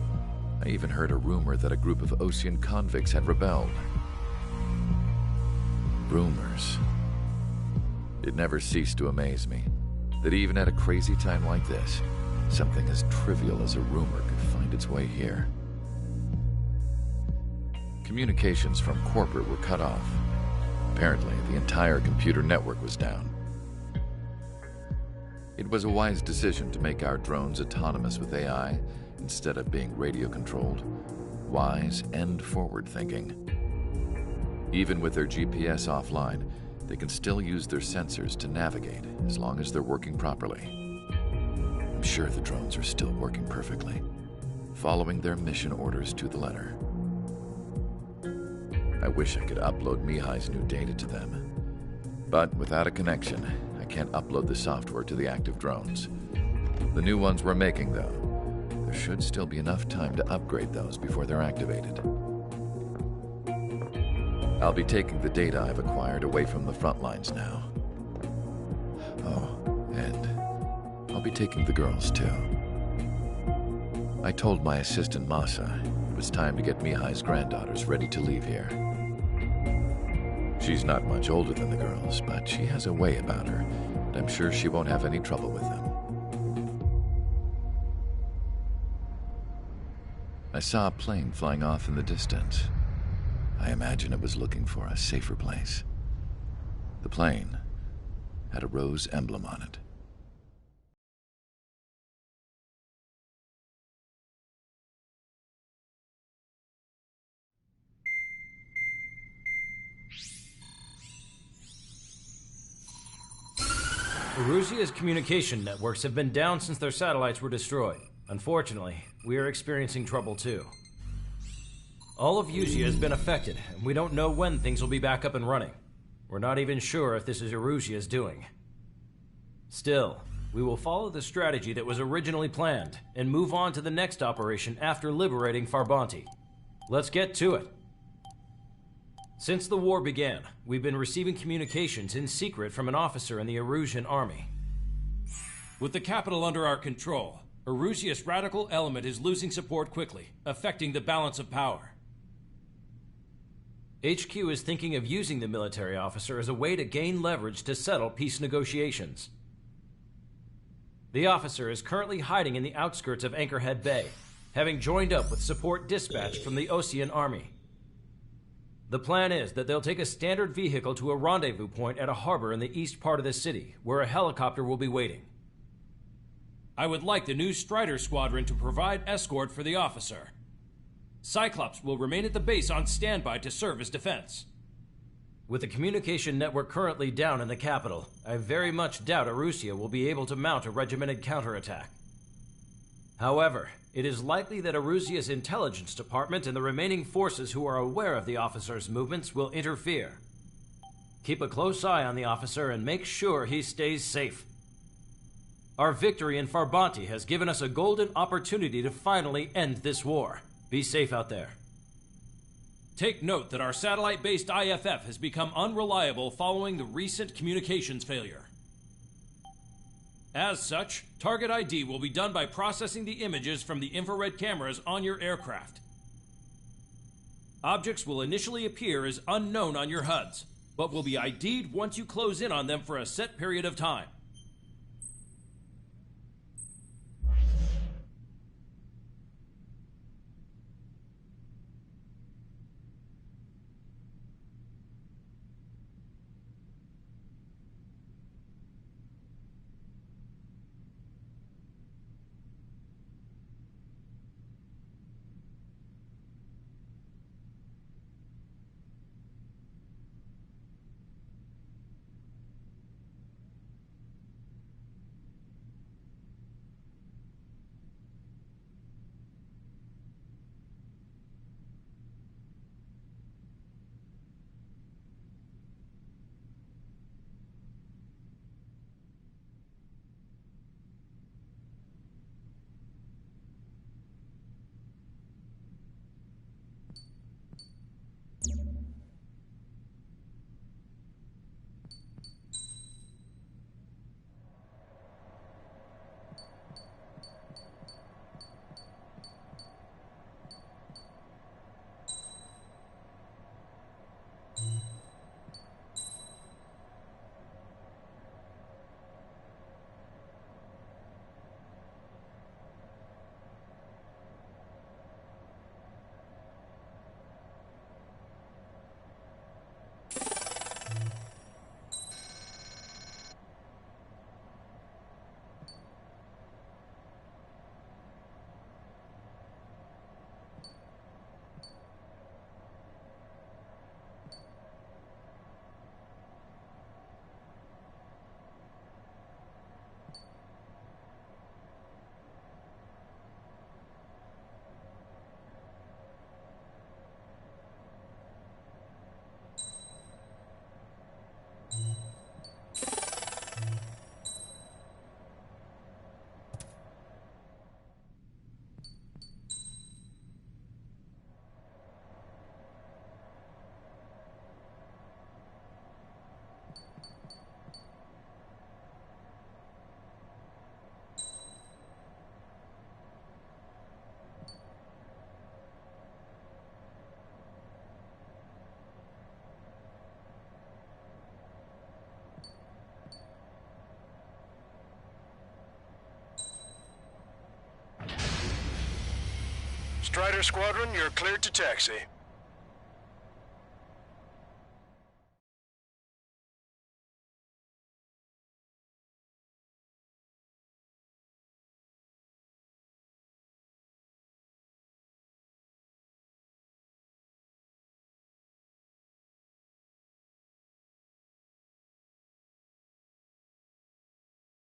I even heard a rumor that a group of Osean convicts had rebelled. Rumors. It never ceased to amaze me that even at a crazy time like this, something as trivial as a rumor could find its way here. Communications from corporate were cut off. Apparently, the entire computer network was down. It was a wise decision to make our drones autonomous with AI instead of being radio-controlled. Wise and forward-thinking. Even with their GPS offline, they can still use their sensors to navigate as long as they're working properly. I'm sure the drones are still working perfectly, following their mission orders to the letter. I wish I could upload Mihai's new data to them. But without a connection, I can't upload the software to the active drones. The new ones we're making, though, there should still be enough time to upgrade those before they're activated. I'll be taking the data I've acquired away from the front lines now. Oh, and I'll be taking the girls, too. I told my assistant Masa it was time to get Mihai's granddaughters ready to leave here. She's not much older than the girls, but she has a way about her, and I'm sure she won't have any trouble with them. I saw a plane flying off in the distance. I imagine it was looking for a safer place. The plane had a rose emblem on it. Erusia's communication networks have been down since their satellites were destroyed. Unfortunately, we are experiencing trouble too. All of Erusia has been affected, and we don't know when things will be back up and running. We're not even sure if this is Erusia's doing. Still, we will follow the strategy that was originally planned, and move on to the next operation after liberating Farbanti. Let's get to it. Since the war began, we've been receiving communications in secret from an officer in the Erusian army. With the capital under our control, Erusia's radical element is losing support quickly, affecting the balance of power. HQ is thinking of using the military officer as a way to gain leverage to settle peace negotiations. The officer is currently hiding in the outskirts of Anchorhead Bay, having joined up with support dispatch from the Ocean Army. The plan is that they'll take a standard vehicle to a rendezvous point at a harbor in the east part of the city, where a helicopter will be waiting. I would like the new Strider Squadron to provide escort for the officer. Cyclops will remain at the base on standby to serve as defense. With the communication network currently down in the capital, I very much doubt Erusia will be able to mount a regimented counterattack. However, it is likely that Erusia's intelligence department and the remaining forces who are aware of the officer's movements will interfere. Keep a close eye on the officer and make sure he stays safe. Our victory in Farbanti has given us a golden opportunity to finally end this war. Be safe out there. Take note that our satellite-based IFF has become unreliable following the recent communications failure. As such, target ID will be done by processing the images from the infrared cameras on your aircraft. Objects will initially appear as unknown on your HUDs, but will be ID'd once you close in on them for a set period of time. Strider Squadron, you're cleared to taxi.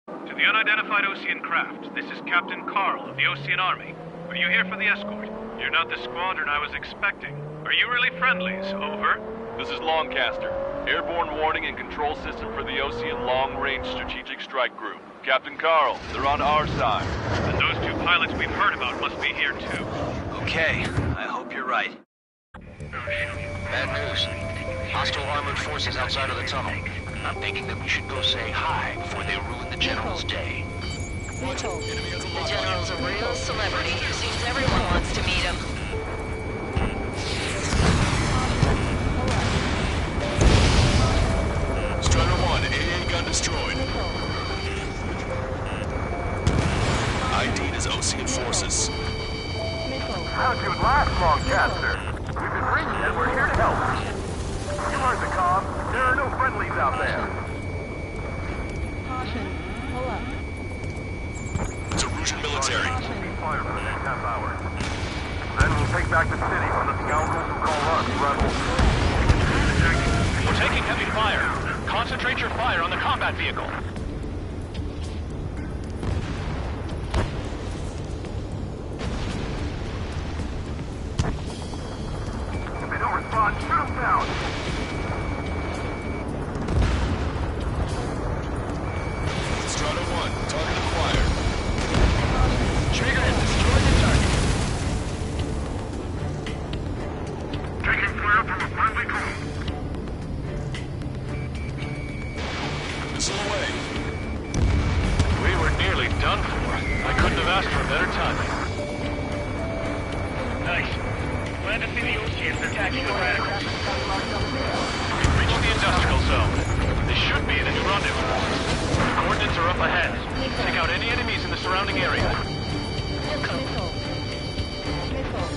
To the unidentified Ocean craft, this is Captain Carl of the Ocean Army. Are you here for the escort? You're not the squadron I was expecting. Are you really friendlies? Over. This is Longcaster. Airborne warning and control system for the Ocean Long-Range Strategic Strike Group. Captain Carl, they're on our side. And those two pilots we've heard about must be here too. Okay, I hope you're right. Bad news. Hostile armored forces outside of the tunnel. I'm thinking that we should go say hi before they ruin the General's day. Vehicle. The General's a real celebrity. Seems everyone wants to meet him. Hello. as Ocean forces. Missile. How'd you last, Longcaster? We've been ringing and we're here to help. You heard the comm. There are no friendlies out there. Caution. Pull up. It's Erusian military. Fire for the next half hour. Then we'll take back the city from the scoundrels who call us rebels. We're taking heavy fire. Concentrate your fire on the combat vehicle. If they don't respond, shoot them down. Strata 1, target acquired. Trigger has destroyed the target. Taking fire from a friendly drone. Missile away. We were nearly done for. I couldn't have asked for better timing. Nice. Glad to see the Oceans attacking the radicals. We've reached the industrial zone. They should be in a new rendezvous. The coordinates are up ahead. Take out any enemies in the surrounding area. Missile. Missile.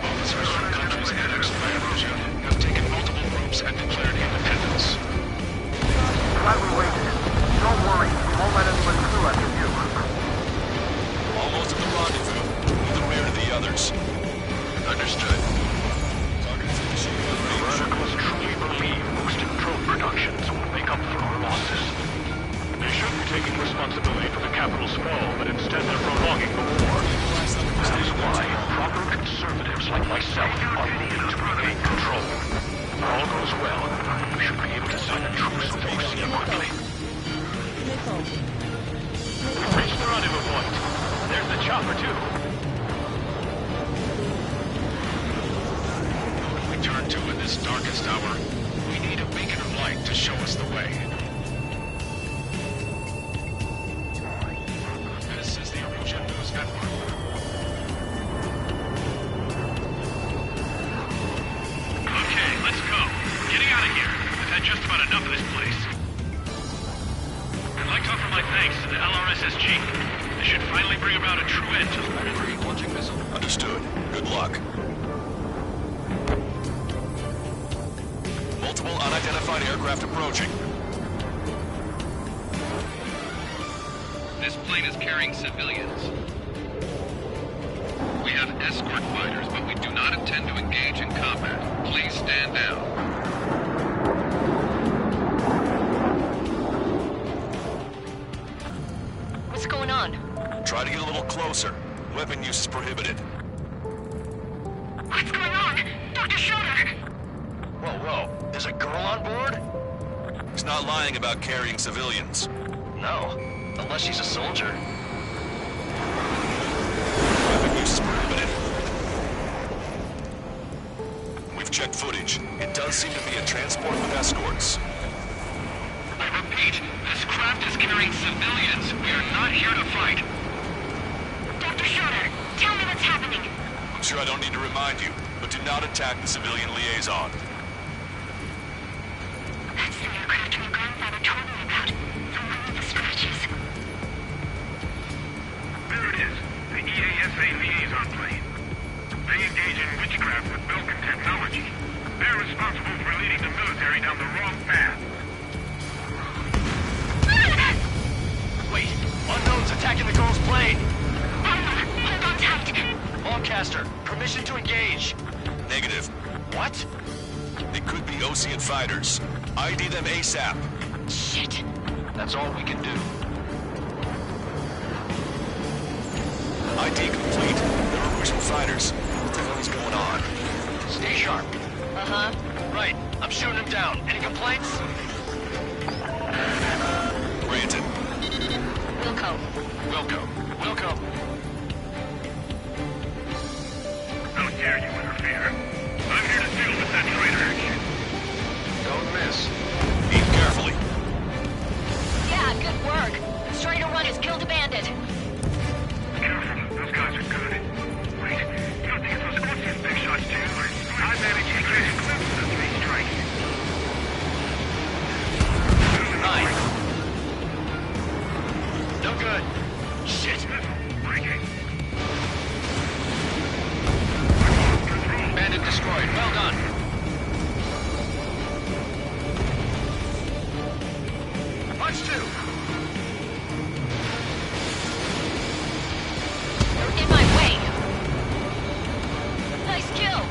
Officers from countries annexed by Erusia have taken multiple groups and declared independence. Glad we waited. Don't worry, we won't let anyone through after you. Almost at the rendezvous. Move the rear to the others. Understood. Target finishing The radicals truly believe boosted probe productions will make up for our losses. They shouldn't be taking responsibility for the capital's fall, but instead they're prolonging the war. That is why proper conservatives like myself are moving to regain control. If all goes well, we should be able to sign a truce with Ocean quickly. Missile. We've reached the rendezvous point. There's the chopper, too. We turn to in this darkest hour. We need a beacon of light to show us the way. This is the Erusian News Network. Okay, let's go. We're getting out of here. We've had just about enough of this place. I'd like to offer my thanks to the LRSSG. This should finally bring about a true end to the war. launching missile. Understood. Good luck. Multiple unidentified aircraft approaching. This plane is carrying civilians. We have escort fighters, but we do not intend to engage in combat. Please stand down. What's going on? Try to get a little closer. Weapon use is prohibited. What's going on? Dr. Schroeder! Whoa. There's a girl on board? He's not lying about carrying civilians. No. Unless she's a soldier. Weapon use is prohibited. We've checked footage. It does seem to be a transport with escorts. I repeat, this craft is carrying civilians. We are not here to fight. Dr. Schroeder, tell me what's happening. I'm sure I don't need to remind you, but do not attack the civilian liaison. That's the aircraft my grandfather told me about. The one with the scratches. There it is. The EASA liaison plane. They engage in witchcraft with Belkin technology. They're responsible for leading the military down the wrong path. Wait, unknown's attacking the girl's plane. Hold on tight. Lancaster, permission to engage. Negative. What? They could be Ocean fighters. ID them ASAP. Shit. That's all we can do. ID complete. They're Erusian fighters. What the hell is going on? Stay sharp. Uh-huh. Right, I'm shooting him down. Any complaints? Granted. Wilco. Wilco. How dare you interfere? I'm here to deal with that traitor. Don't miss. Aim carefully. Yeah, good work. Strider 1 has killed a bandit. Careful, those guys are good. Wait, you don't think it's those Ocean big shots too? I managed to get a glimpse of the three strikes. Yours too. You're in my way. Nice kill.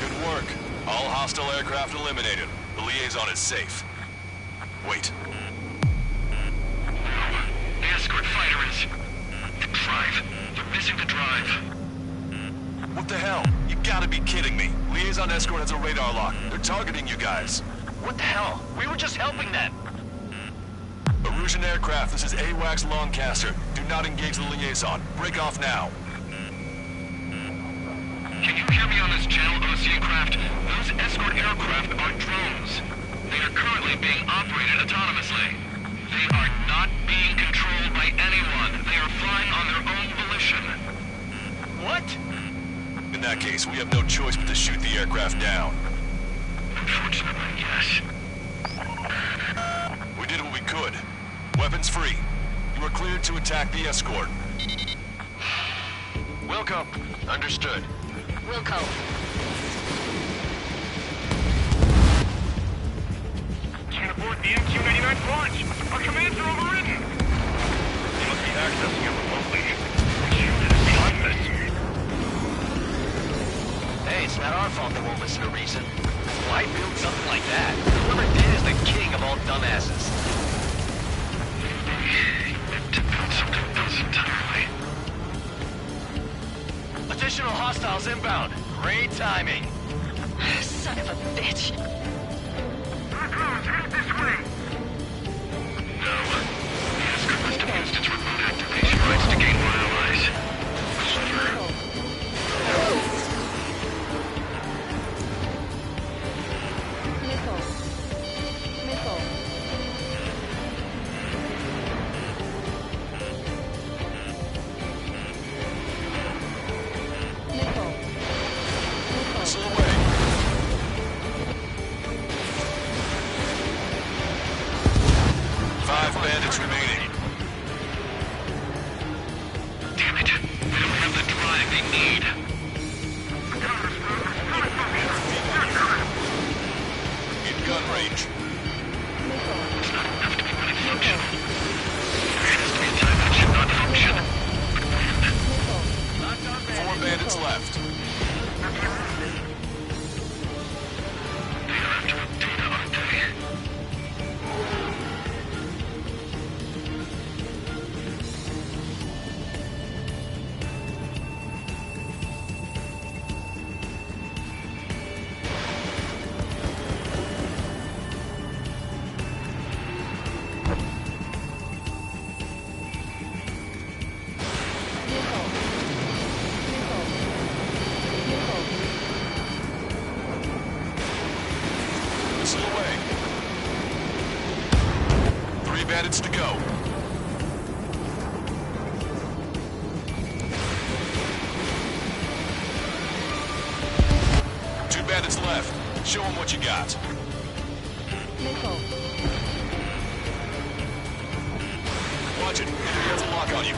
Good work. All hostile aircraft eliminated. The liaison is safe. Wait. The escort fighter is... the drive. They're missing the drive. What the hell? You gotta be kidding me. Liaison escort has a radar lock. They're targeting you guys. What the hell? We were just helping them. Erusian aircraft, this is AWACS Longcaster. Do not engage the liaison. Break off now. Can you hear me on this channel, Ocean Craft? Those escort aircraft are drones. They are currently being operated autonomously. They are not being controlled by anyone. They are flying on their own volition. What? In that case, we have no choice but to shoot the aircraft down. Unfortunately, yes. We did what we could. Weapons free. You are cleared to attack the escort. Wilco. Understood. Wilco. Can't abort the MQ-99 launch! Our commands are overridden! They must be accessing it remotely. Unit is behind this. Hey, it's not our fault they won't listen to reason. Why build something like that? Whoever did is the king of all dumbasses. To build something else entirely. Additional hostiles inbound. Great timing. Son of a bitch. Drones, headed this way! No. The escort must have used its remote activation rights to gain more allies. Clever. Missile. Missile. Missile. Missile away. Five bandits remaining. Damn it. They don't have the drive they need. In gun range. It's not enough to be multifunctional. There has to be a time that should not function. Four bandits left. They are after data, aren't they? Missile away. Three bandits to go. Two bandits left. Show them what you got. Missile. Watch it. Enemy has a lock on you.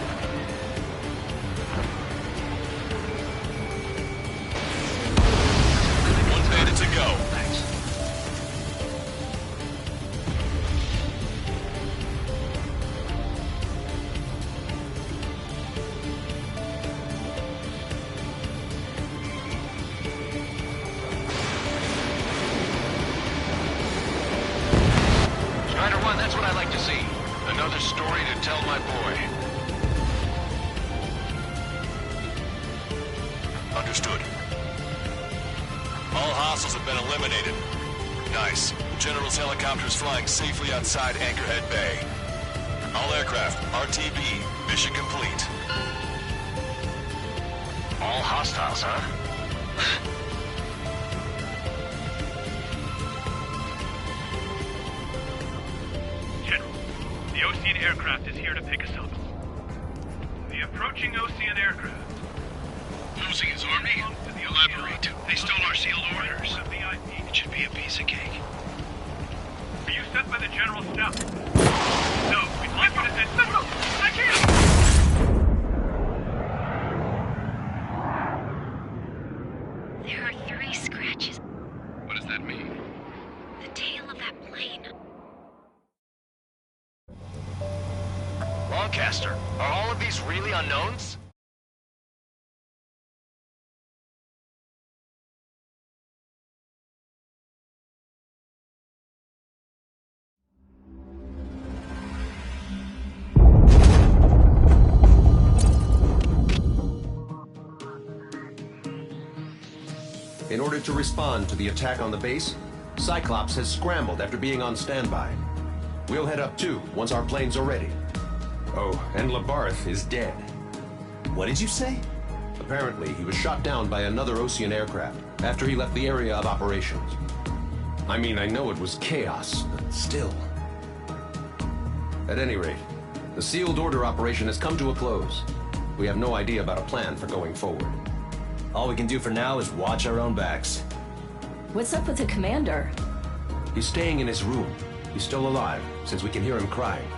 One bandit to go. Strider 1, that's what I like to see. Another story to tell my boy. Understood. All hostiles have been eliminated. Nice. The General's helicopter is flying safely outside Anchorhead Bay. All aircraft, RTB, mission complete. All hostiles, huh? General, the Ocean aircraft is here to pick us up. The approaching Ocean aircraft. Losing his army? Elaborate. They stole our sealed orders. It should be a piece of cake. Are you sent by the General's staff? No, we'd like you to send... No, I can't! There are 3 scratches. What does that mean? The tail of that plane. Lancaster, are all of these really unknowns? In order to respond to the attack on the base, Cyclops has scrambled after being on standby. We'll head up too, once our planes are ready. Oh, and Labarth is dead. What did you say? Apparently, he was shot down by another Ocean aircraft after he left the area of operations. I mean, I know it was chaos, but still. At any rate, the sealed order operation has come to a close. We have no idea about a plan for going forward. All we can do for now is watch our own backs. What's up with the commander? He's staying in his room. He's still alive, since we can hear him crying.